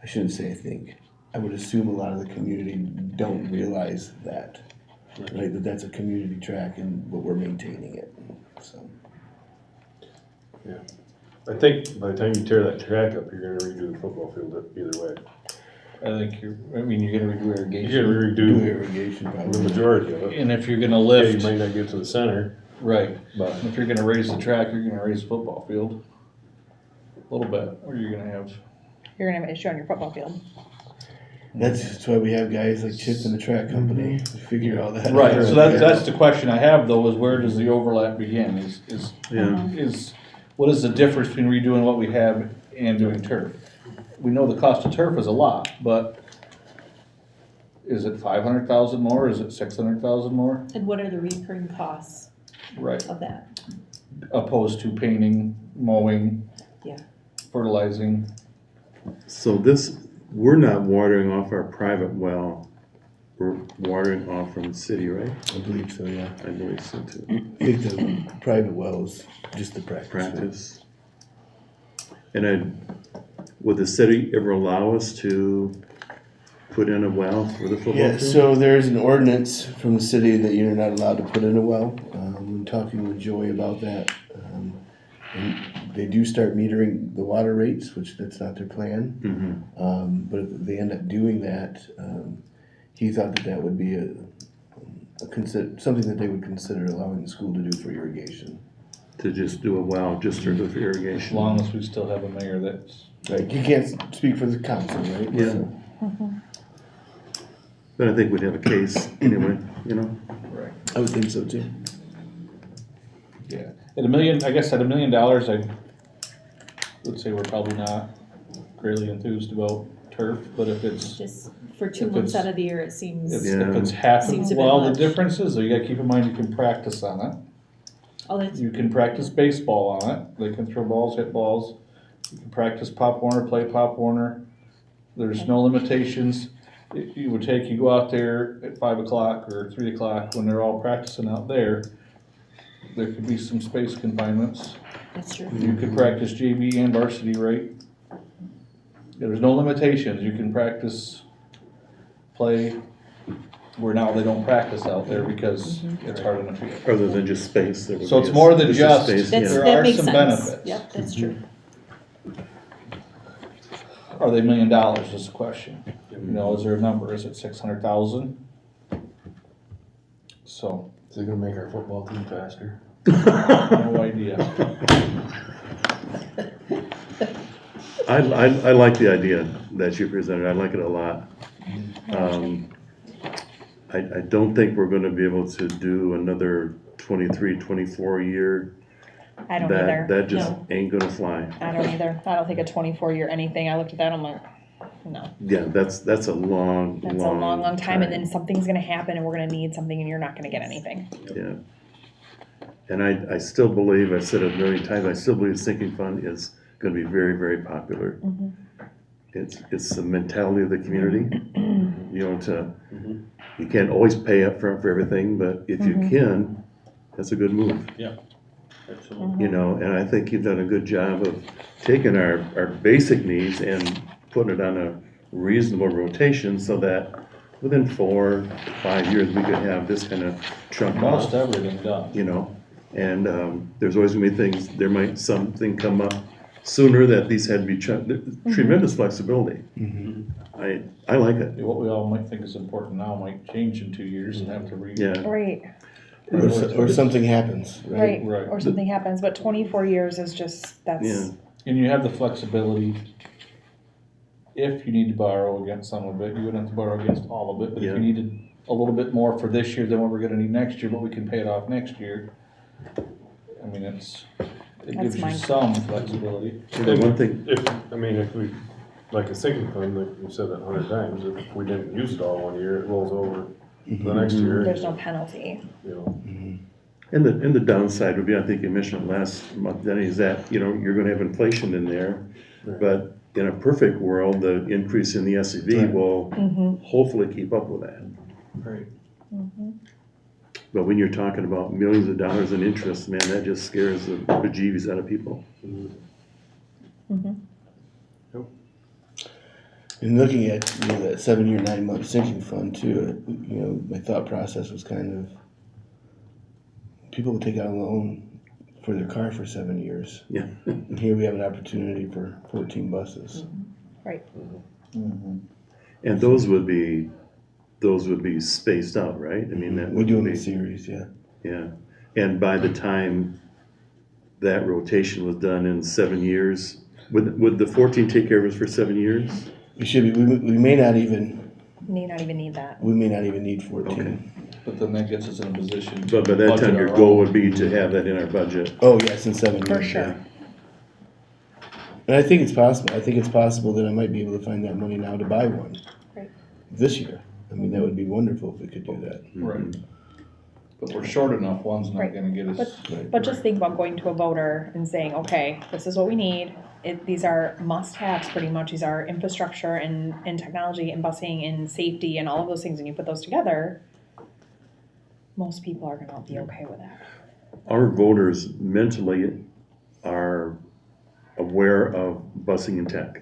I shouldn't say I think, I would assume a lot of the community don't realize that, right? That that's a community track but we're maintaining it, so. I think by the time you tear that track up, you're gonna redo the football field either way. I think you're gonna redo You're irrigation. gonna Do redo irrigation the probably. majority of it. And if you're gonna Yeah, you lift, might not get to the center, right, but if you're gonna raise the track, you're gonna raise the football field. A little bit, or you're gonna have, You're gonna have an issue on your football field. That's why we have guys like Chip in the track company to figure all that. right, out. so that's the question I have though, is where does the overlap begin? Yeah, What is the difference between redoing what we have and doing turf? We know the cost of turf is a lot, but is it 500,000 more, is it 600,000 more? And what are the recurring costs Right, of that? opposed to painting, mowing. Yeah. Fertilizing. so we're not watering off our private well, we're watering off from the city, right? I believe so, yeah. I believe so too. I think the private well is just the practice. Practice. And would the city ever allow us to put in a well for the football Yeah, field? so there's an ordinance from the city that you're not allowed to put in a well. I'm talking with Joey about that. And they do start metering the water rates, which that's not their plan. Mhm. But if they end up doing that, he thought that would be something that they would consider allowing the school to do for irrigation. To just do a well, just for As irrigation. long as we still have a mayor that's, Like, you can't speak for the council, right? Yeah. So, Then I think we'd have a case anyway, you know? right, I would think so too. yeah. At $1 million, I guess at $1 million, I would say we're probably not greatly enthused about turf, but if it's, Just for 2 If months it's- out of the year, it seems, if it's half, Seems a bit well, the much. difference is, though, you gotta keep in mind, you can practice on it. oh, that's, You can practice baseball on it, they can throw balls, hit balls. You can practice Pop Warner, play Pop Warner. There's no limitations. You would take, you go out there at 5 o'clock or 3 o'clock when they're all practicing out there. There could be some space confinements. that's true. You could practice JV and varsity, right? There's no limitations, you can practice, play, where now they don't practice out there because it's hard on the field. Other than just space. there would So be it's a- more than a just- space, That's, yeah. There that are makes some sense. benefits. Yep, that's true. Are they $1 million is the question. You know, is there a number, is it 600,000? So, is it gonna make our football team faster? no idea. I like the idea that you presented, I like it a lot. I don't think we're gonna be able to do another 23, 24 year. I don't either. That just No. ain't gonna fly. I don't either. I don't think a 24-year anything. I looked at that, I'm like, no. Yeah, that's a long, That's a long time, and then something's gonna happen and we're gonna need something and you're not gonna get anything. Yeah. And I still believe, I've said it a million times, I still believe sinking fund is gonna be very, very popular. It's the mentality of the community, you know, you can't always pay up front for everything, but if you can, that's a good move. Absolutely. You know, and I think you've done a good job of taking our basic needs and putting it on a reasonable rotation so that within 4 to 5 years, we could have this kind of chunk Most off, everything done. you know? And, there's always gonna be things, there might something come up sooner that these had to be tremendous flexibility. I like it, What we all might think is important now might change in 2 years and have to yeah. Right, Or something happens, right? right, Right. or something happens, but 24 years is just, Yeah. that's, And you have the flexibility, if you need to borrow against some of it, you wouldn't have to borrow against all of it, but if Yeah. you needed a little bit more for this year than what we're gonna need next year, but we can pay it off next year. I mean, it That's gives you mine. some flexibility. And the one thing, If we, like a sinking fund, like you said that 100 times, if we didn't use it all 1 year, it rolls over to the next year, there's no penalty. you know. and the downside would be, I think you mentioned last month, Denny, is that, you know, you're gonna have inflation in there. But in a perfect world, the increase in the SEV Right. will hopefully keep up with that. Right. But when you're talking about millions of dollars in interest, man, that just scares the bejeebies out of people. And looking at, that 7-year, 9-month sinking fund too, my thought process was kind of, people will take out a loan for their car for 7 years. Yeah. And here we have an opportunity for 14 buses. Right. And those would be spaced out, right? I mean, that We would do them in be, series, yeah. yeah. And by the time that rotation was done in 7 years, would the 14 take care of us for 7 years? We should be, we may not even, May not even need that. we may not even need 14. Okay. But then that gets us in a position. But by that budget time, your our goal own. would be to have that in our budget. Oh, yes, in 7 years. For sure. yeah. And I think it's possible. I think it's possible that I might be able to find that money now to buy one. Right. This year. I mean, that would be wonderful if we could do that. Right. But we're short enough, one's not Right. gonna get us. But just think about going to a voter and saying, okay, this is what we need. These are must-haves pretty much. These are infrastructure and technology and busing and safety and all of those things. And you put those together, most people are gonna be okay with that. Our voters mentally are aware of busing and tech.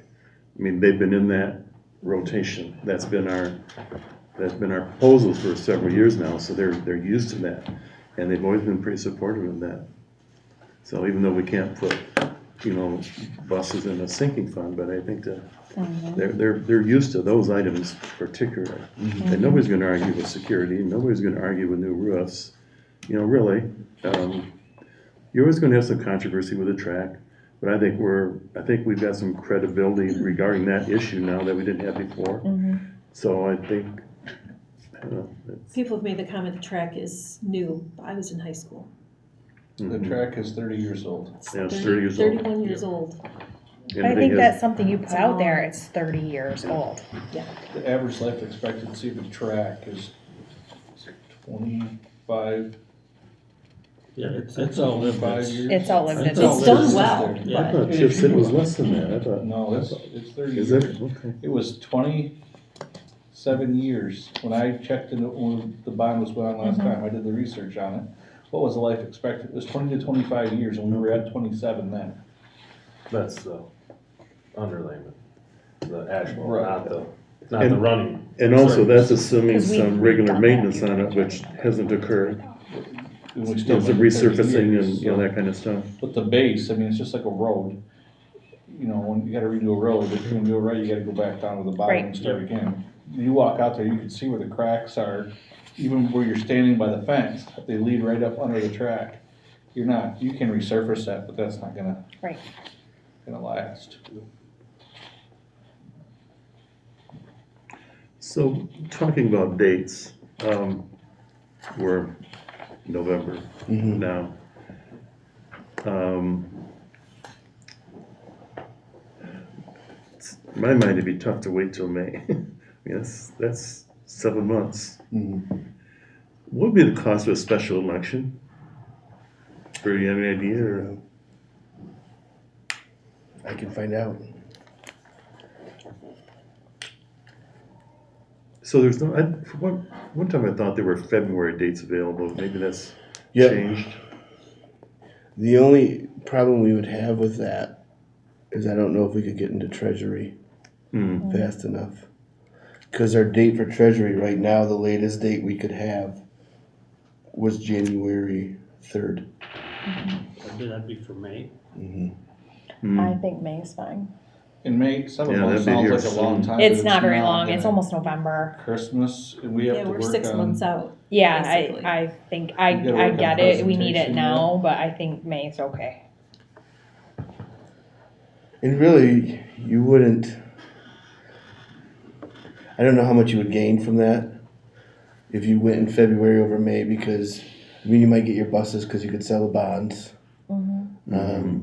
I mean, they've been in that rotation. That's been our proposals for several years now, so they're used to that. And they've always been pretty supportive of that. So even though we can't put, buses in a sinking fund, but I think that they're used to those items particularly. And nobody's gonna argue with security, nobody's gonna argue with new roofs. Really, you're always gonna have some controversy with the track, but I think we've got some credibility regarding that issue now that we didn't have before. So I think, I don't know. People have made the comment the track is new, but I was in high school. The track is 30 years old. Yeah, it's 30 years old. 31 years old. And I the think thing that's is, something you put out there. It's 30 years old. The average life expectancy of the track is 25. Yeah, it's all lived. 5 years. It's outlived It's its all It's lived. done well, Yeah. I but thought Chip said it was less than that, I thought. No, it's 30 Is years. it? Okay. It was 27 years. When I checked in, when the bond was going on last time, I did the research on it. What was the life expectancy? It was 20 to 25 years, and we were at 27 then. That's the underlayment, the actual, Right. not the running. And also, that's assuming 'Cause we've some regular done that maintenance before. on it, which hasn't occurred. And we still Some went 30 resurfacing years, and, so- that kind of stuff. But the base, I mean, it's just like a road. When you gotta redo a road, if you're gonna do it right, you gotta go back down to the bottom and Right. start again. You walk out there, you can see where the cracks are, even where you're standing by the fence, they lead right up under the track. You can resurface that, but that's not gonna last. So, talking about dates, we're November now. In my mind, it'd be tough to wait till May. I mean, that's 7 months. What would be the cost of a special election? Do you have any idea? Or? I can find out. So there's no, for one time I thought there were February dates available, maybe that's Yep. changed. The only problem we would have with that is I don't know if we could get into Treasury fast enough. Because our date for Treasury right now, the latest date we could have was January 3rd. That'd be for May. I think May is fine. In May, 7 Yeah, months that'd be sounds here like a long soon. time. It's but not very not long. It's gonna- almost November. Christmas, and we have yeah, to we're work 6 on. months out. Yeah, Basically. I think, You gotta I work on get it. We need it presentation, now, but I think May is okay. And really, you wouldn't, I don't know how much you would gain from that if you went in February over May, because, you might get your buses because you could sell the bonds.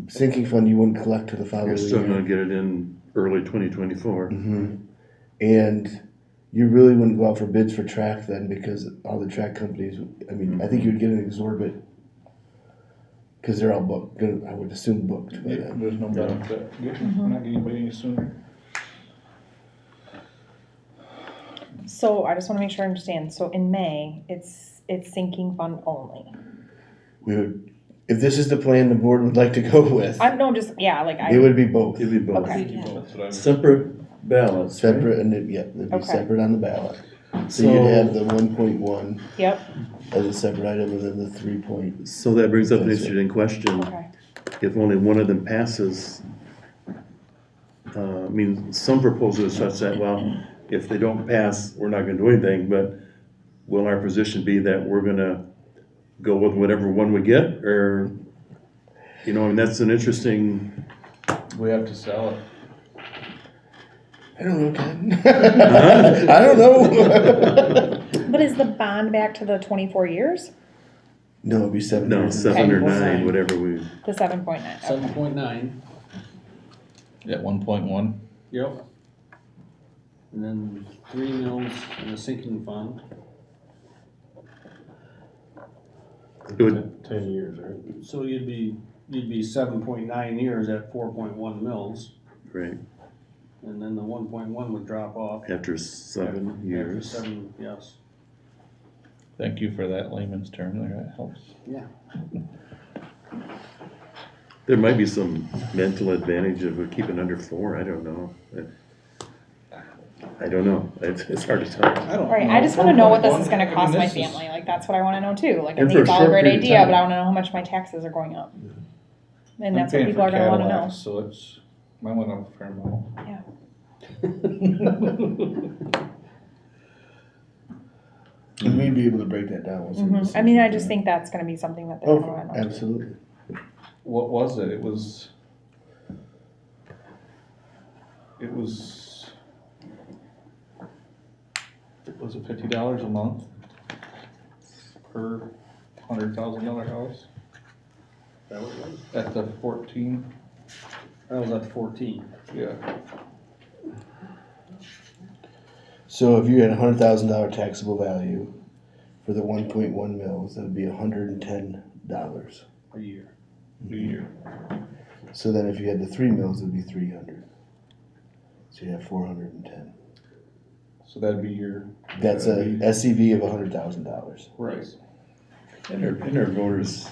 Sinking fund you wouldn't collect till the following You're still year. gonna get it in early 2024. And you really wouldn't go out for bids for track then, because all the track companies, I think you'd get an exorbitant. Because they're all booked, I would assume booked by Yeah, then. there's no benefit. We're not getting anybody any sooner. So I just wanna make sure I understand. So in May, it's sinking fund only. We would, if this is the plan the board would like to go with, it would be both. It'd be both. Okay. Yeah. That's what I was. Separate ballots, right? Separate, and it'd be Okay. separate on the ballot. So you'd have the 1.1 Yep, as a separate item and then the 3 point. So that brings up an interesting question. okay. If only one of them passes, I mean, some proposals are such that, well, if they don't pass, we're not gonna do anything, but will our position be that we're gonna go with whatever one we get, or, you know, and that's an interesting, We have to sell it. I don't know, Ken. I don't know. But is the bond back to the 24 years? No, it'd be 7 no, years. 7 or Okay. 9, whatever we, The 7.9, okay. 7.9, At 1.1. yep. And then 3 mils in a sinking fund. it would, 10 years, right? So you'd be 7.9 years at 4.1 mils, right, and then the 1.1 would drop off. after 7 After years. 7, yes. Thank you for that layman's term there, that helps. Yeah. There might be some mental advantage of keeping under 4, I don't know. I don't know, it's hard to tell. I don't Right, know. I just wanna know what this is 4.1, gonna cost my this is- family, like, that's what I wanna know too, like, I And think for it's a all a short great period of idea, time. but I wanna know how much my taxes are going up. And I'm that's what paying people for are gonna wanna know. Cadillacs, so it's, I went up a fair amount. Yeah. And we'd be able to break that down. once we I mean, I just think that's gonna be something that they're gonna Oh, wanna know. absolutely. What was it? It was it $50 a month per $100,000 house That what it was? at the 14? That was at 14. Yeah. So if you had $100,000 taxable value for the 1.1 mils, that would be $110. A year. A year. So then if you had the 3 mils, it'd be 300. So you have 410. So that'd be your. That's a SCV of $100,000. Right. And our voters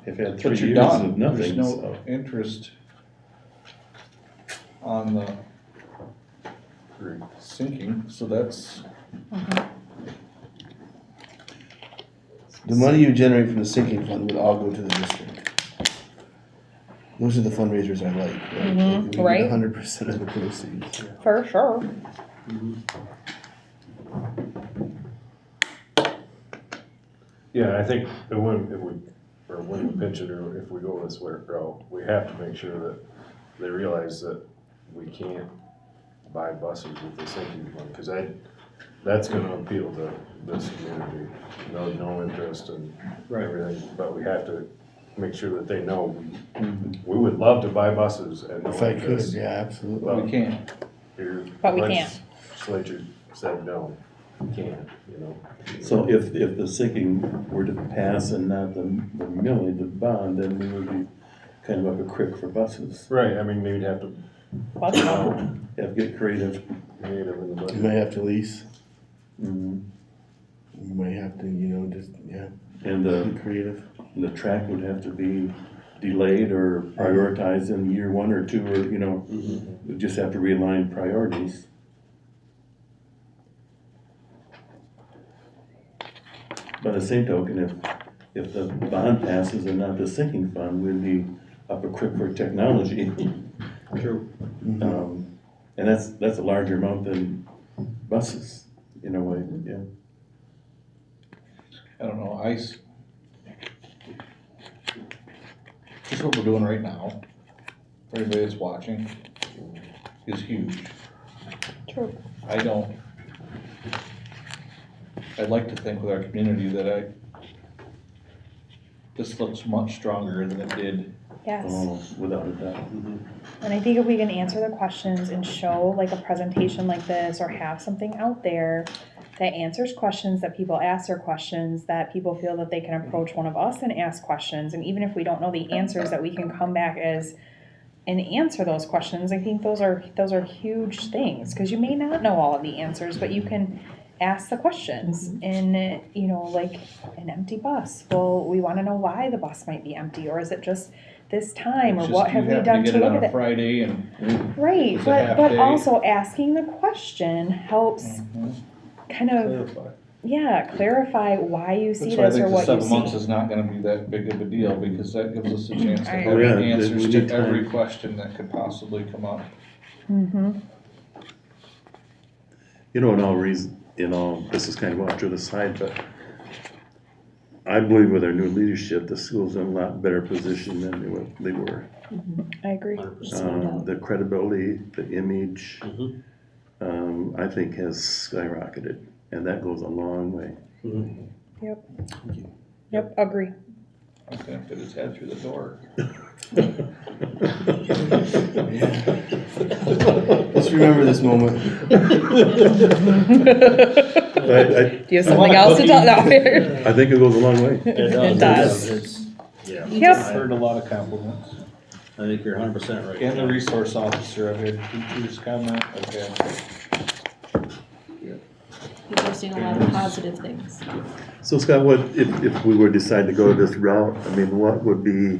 have had 3 But you're years done. of nothing, There's no so. interest on the sinking, so that's, The money you generate from the sinking fund would all go to the district. Those are the fundraisers I like. Like, we right. get 100% of the proceeds. For sure. Yeah, I think that when we pitch it, or if we go this way route, we have to make sure that they realize that we can't buy buses with the sinking fund, cause that's gonna appeal to this community. No interest and everything, but we have to make sure that they know, we would love to buy buses at no If I could, interest. yeah, absolutely. Well, we can't. Your But we can't. legislature said no, you can't, you know. So if the sinking were to pass and not the milling, the bond, then we would be kind of up a creek for buses. Right, I mean, they'd have to, That's not- Have to get creative. create them in the You budget. might have to lease. Mhm. You might have to, just, yeah, And be creative. the track would have to be delayed or prioritized in year 1 or 2, or, we just have to realign priorities. By the same token, if the bond passes and not the sinking fund, we'd be up a creek for technology. True. And that's a larger amount than buses, in a way, yeah. I don't know, just what we're doing right now, for everybody that's watching, is huge. True. I'd like to think with our community that this looks much stronger than it did. Yes. Oh, without a doubt. And I think if we can answer the questions and show like a presentation like this, or have something out there that answers questions that people ask, their questions, that people feel that they can approach one of us and ask questions, and even if we don't know the answers, that we can come back and answer those questions. I think those are huge things, because you may not know all of the answers, but you can ask the questions. And like an empty bus, well, we want to know why the bus might be empty, or is it just this time, or It's what just have you we happen done get to it look on at a it? Friday and Right, It's a but half day. also asking the question helps kind of, Clarify. yeah, clarify why you see That's why I this or think the what you 7 months see. is not gonna be that big of a deal, because that gives us a chance to I have agree. Oh, yeah, answers we to need every time. question that could possibly come up. Mm-hmm. You know, this is kind of off to the side, but I believe with our new leadership, the school's in a lot better position than they were. I agree. 100%. The credibility, the image, Mhm. I think has skyrocketed, and that goes a long way. Yep. Yep, agree. I'm gonna fit his head through the door. Just remember this moment. I Do you have something else to tell? No. I think it goes a long way. It does. It's, yeah. Yep. I've heard a lot of compliments. I think you're 100% right. And the resource officer, I've had teachers comment, I've had, People are seeing a lot of positive things. So Scott, if we were to decide to go this route, I mean, what would be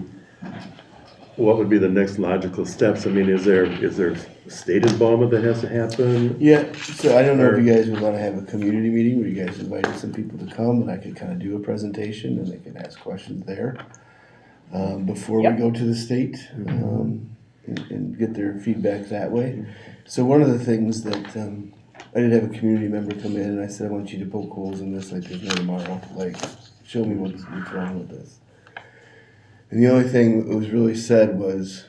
the next logical steps? I mean, is there state involvement that has to happen? Yeah, so I don't know if you guys would wanna have a community meeting where you guys invited some people to come and I could kinda do a presentation and they can ask questions there. Before we Yep. go to the state, and get their feedback that way. So one of the things that, I did have a community member come in and I said, I want you to poke holes in this like there's no tomorrow, like, show me what's wrong with this. And the only thing that was really said was,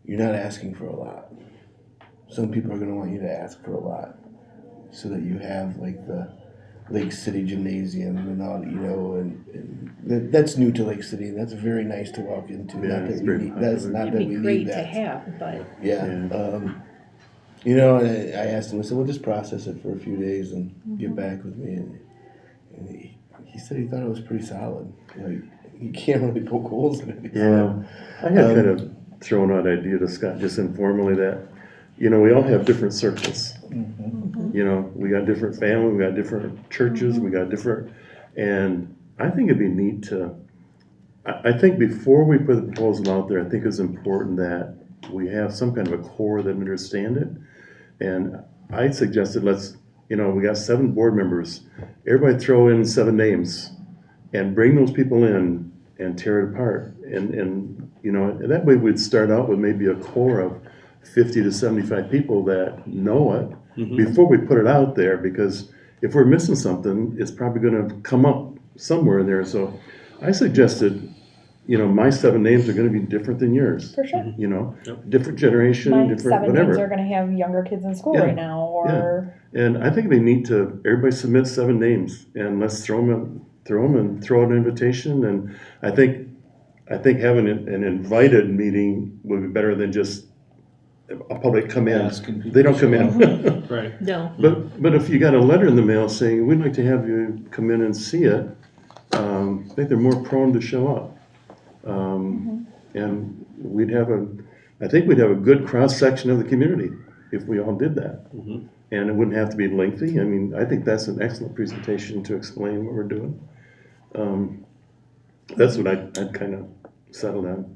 you're not asking for a lot. Some people are gonna want you to ask for a lot, so that you have like the Lake City Gymnasium and all, you know, and that's new to Lake City, and that's very nice to walk into. Yeah, Not it's that we very need, that's popular. not It'd that be we great need to that. have, but Yeah, Yeah. you know, and I asked him, I said, well, just process it for a few days and get back with me, and he said he thought it was pretty solid. Like, you can't really poke holes in it. Yeah, I had kind of thrown out an idea to Scott just informally that, you know, we all have different circles. You know, we got different family, we got different churches, we got different, and I think it'd be neat to, I think before we put the proposal out there, I think it's important that we have some kind of a core that understand it. And I suggested we got 7 board members, everybody throw in 7 names and bring those people in and tear it apart. And you know, and that way we'd start out with maybe a core of 50 to 75 people that know it before we put it out there, because if we're missing something, it's probably gonna come up somewhere in there. So I suggested, you know, my 7 names are gonna be different than yours. For sure. You know, different generation, My different 7 whatever. names are gonna have younger kids in school Yeah, right now, or, And I think it'd be neat to, everybody submit 7 names and let's throw them and throw out an invitation. And I think having an invited meeting would be better than just a public come in. Asking people They don't to come show in. Right. no. But if you got a letter in the mail saying, we'd like to have you come in and see it, I think they're more prone to show up. And I think we'd have a good cross-section of the community if we all did that. And it wouldn't have to be lengthy. I mean, I think that's an excellent presentation to explain what we're doing. That's what I'd kind of settle on.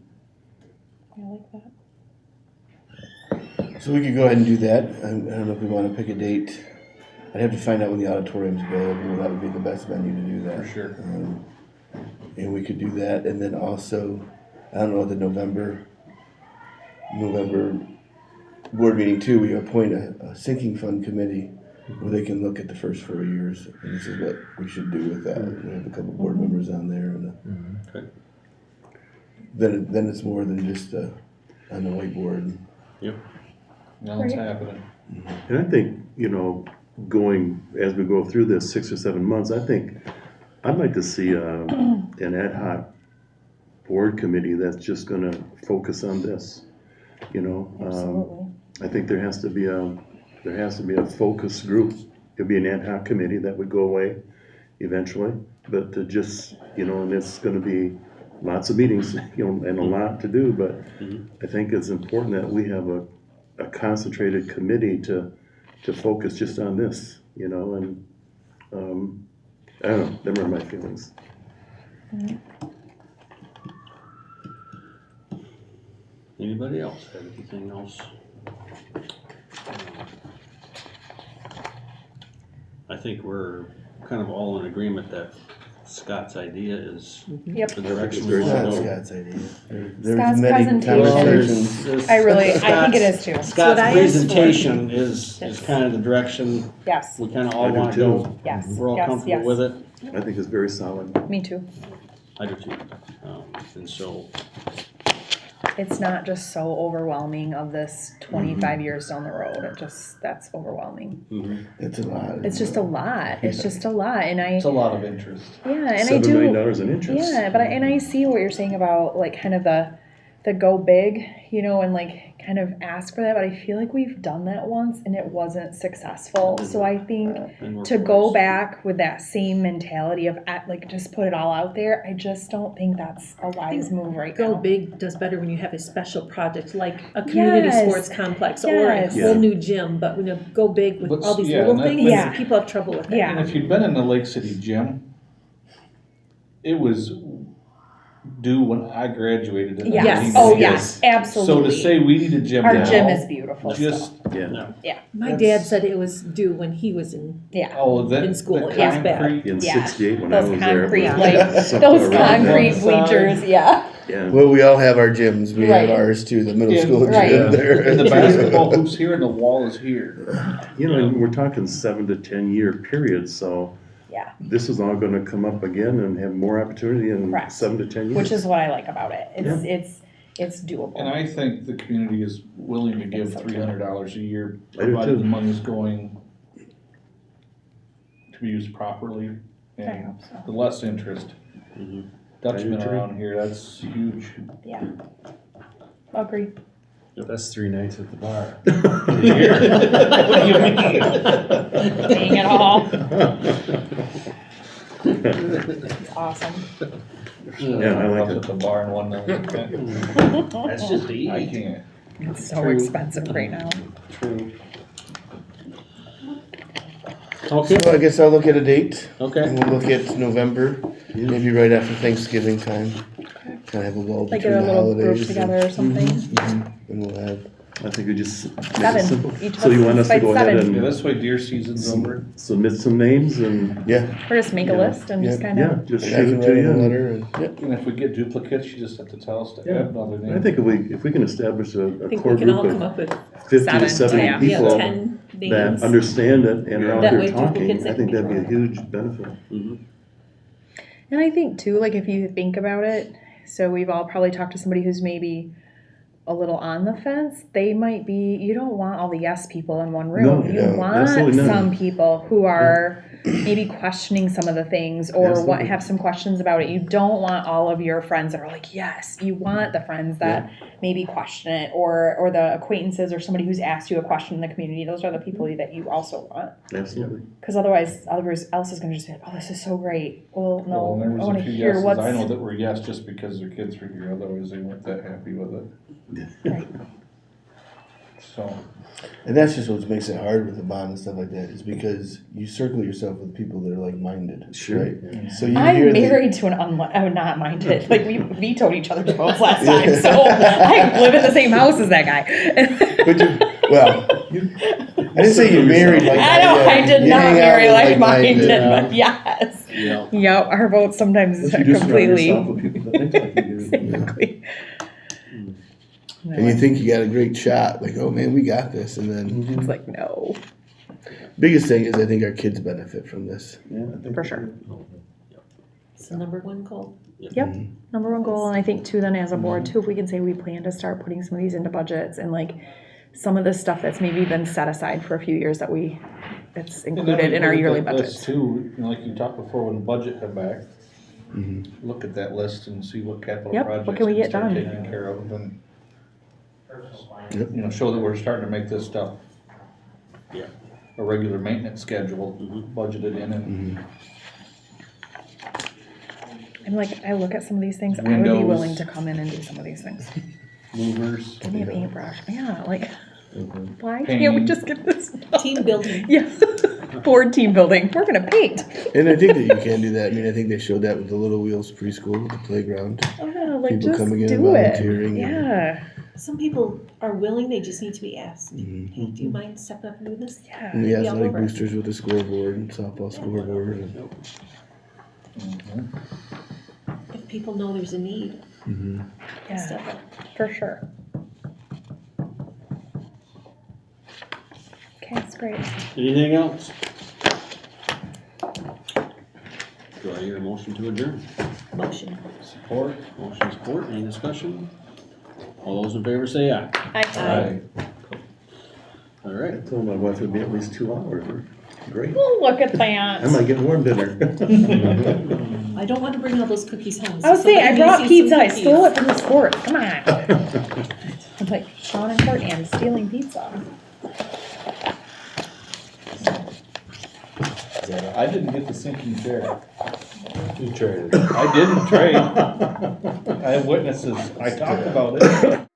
I like that. So we could go ahead and do that. I don't know if we wanna pick a date. I'd have to find out when the auditorium's available, that would be the best venue to do that. For sure. And we could do that, and then also, I don't know, the November board meeting too, we appoint a sinking fund committee where they can look at the first 4 years, and this is what we should do with that. We have a couple board members on there, and Okay. then it's more than just on the whiteboard. Yep. Now it's Right. happening. And I think, you know, as we go through this 6 or 7 months, I'd like to see an ad hoc board committee that's just gonna focus on this, you know? Absolutely. I think there has to be a focus group. It'll be an ad hoc committee that would go away eventually, but to just, you know, and it's gonna be lots of meetings, you know, and a lot to do, but I think it's important that we have a concentrated committee to focus just on this, you know, and, I don't know, them are my feelings. Anybody else have anything else? think we're kind of all in agreement that Scott's idea is Yep. the direction we Very It's want not to go. Scott's idea. There's Scott's many presentation. conversations. I think it is too. Scott's what I asked for. presentation is Yes. kind of the direction Yes, we kind of I all do want to too. go. yes, We're all yes, comfortable yes. with it. I think it's very solid. Me too. I do too. And so, It's not just so overwhelming of this 25 years down the road. That's overwhelming. It's a lot. It's just a lot. It's just a lot. And It's a lot of interest. yeah, and I $7 million do. in interest. Yeah, but I see what you're saying about like kind of the go big, you know, and like kind of ask for that. But I feel like we've done that once and it wasn't successful. So I think and we're to go forced. back with that same mentality of like just put it all out there, I just don't think that's a wise move right Go now. big does better when you have a special project like a community Yes. sports complex or a Yes. whole new gym. But when you go big with But all these yeah, little and that- things, Yeah. people have trouble with that. Yeah. And if you'd been in the Lake City gym, it was due when I graduated in Yes. 1990. Oh yes, absolutely. So to say we need a gym our now, gym is beautiful. just, Yeah, My That's- dad said it was due when he was in. yeah. oh, that, In school, the it was bad. concrete, in Yeah. 68 when I Those was there. concrete, but like, something Those around that. concrete bleachers, yeah. Yeah. Well, we all have our gyms. We Right. have ours too. The middle Yeah, school right. gym there. and the basketball hoop's here and the wall is here. You know, and we're talking 7 to 10 year periods, so Yeah. this is all gonna come up again and have more opportunity in Correct. 7 to 10 years. Which is what I like about it. It's doable. And I think the community is willing to give $300 a year, I do provided too. the money's going to be used properly I and hope so. the less interest. Dutchman I do too. around here, that's huge. Yeah. Agree. That's 3 nights at the bar. What do you mean? Dang it all. It's awesome. Yeah, I like Up it. at the bar and one night. That's just the I eat. can't. It's so True. expensive right now. True. Okay, So I guess I'll look at a date. okay. And we'll look at November, maybe right after Thanksgiving time. Kind of have a lull Like between get a the little holidays. group together or something. And we'll have, I think we just make it 7. simple. Each of So you us want us to fight go ahead 7. Yeah, and this way deer season's over. submit some names and, yeah, Or just make a Yeah. list and just kind yeah, of. just I shoot can it write to in you. a and- letter and, yep. And if we get duplicates, you just have to tell us to Yeah. add another name. I think if we can establish a I think core we can all group come of up with 50 to 70 yeah. people 10 that names. understand it and are out That there way talking, duplicates I that think can that'd be be a huge benefit. And I think too, like if you think about it, so we've all probably talked to somebody who's maybe a little on the fence. They might be, you don't want all the yes people in one room. No, You no, want absolutely not. some people who are maybe questioning some of the things or Absolutely. have some questions about it. You don't want all of your friends that are like, yes. You want the friends that maybe question it or the acquaintances or somebody who's asked you a question in the community. Those are the people that you also want. Absolutely. Because otherwise, everybody else is going to just be like, oh, this is so great. Well, Well, no, and there I was want a to few hear yeses what's... I know that were yes just because their kids were here, otherwise they weren't that happy with it. Right. So, And that's just what makes it hard with the bond and stuff like that, is because you circle yourself with people that are like-minded, Sure. right? So you I'm hear married to an not minded. Like we vetoed each other's votes last time, so I live in the same house as that guy. But I didn't say you married like. I know I did You not hang out marry with like minded, Yeah. but yes. Yeah. Yep, our votes sometimes But you do surround completely. yourself with people that think like you do. Exactly. And you think you got a great shot, like, oh man, we got this, and then It's like no, biggest thing is I think our kids benefit from this. Yeah, I think for they sure. do. It's the number one goal. Yep, number one goal, and I think too, then as a board too, if we can say we plan to start putting some of these into budgets and like some of the stuff that's maybe been set aside for a few years that's and then included we in our look at yearly that list budgets. Too, you know, like you talked before, when the budget come back, look at that list and see what capital Yep, what projects can we can get start done? taking care of and, Yep. you know, show that we're starting to make this stuff Yeah. a regular maintenance schedule budgeted in and And like, I look at some of these things, I would be Windows. willing to come in and do some of these things. movers. Give me a paintbrush, yeah, like, why can't we Painting. just get this? Team building. Yeah, board team building, we're gonna paint. And I think that you can do that. I mean, I think they showed that with the Little Wheels preschool, with the playground. Oh, like People just coming in and do it, volunteering and- yeah. some people are willing, they just need to be asked. Mhm. Hey, do you mind stepping up and doing this? Yeah. And the Be all athletic over it. boosters with the scoreboard and softball scoreboard. And, If people know there's a need, Yeah, step up. for sure. Okay, that's great. Anything else? Do I hear a motion to adjourn? Motion. Support? Motion support, any discussion? All those in favor say aye. Aye. All I right, told my wife it'd be at least 2 hours. Great. Oh, look at I that. might get warm dinner. I don't want to bring all those cookies home. I was saying, I somebody brought needs some pizza, I cookies. stole it from the sport, come on. I'm like, Sean and Courtney, I'm stealing pizza. I didn't get the sinking chair. You traded. I didn't trade. I have witnesses. I talked about it.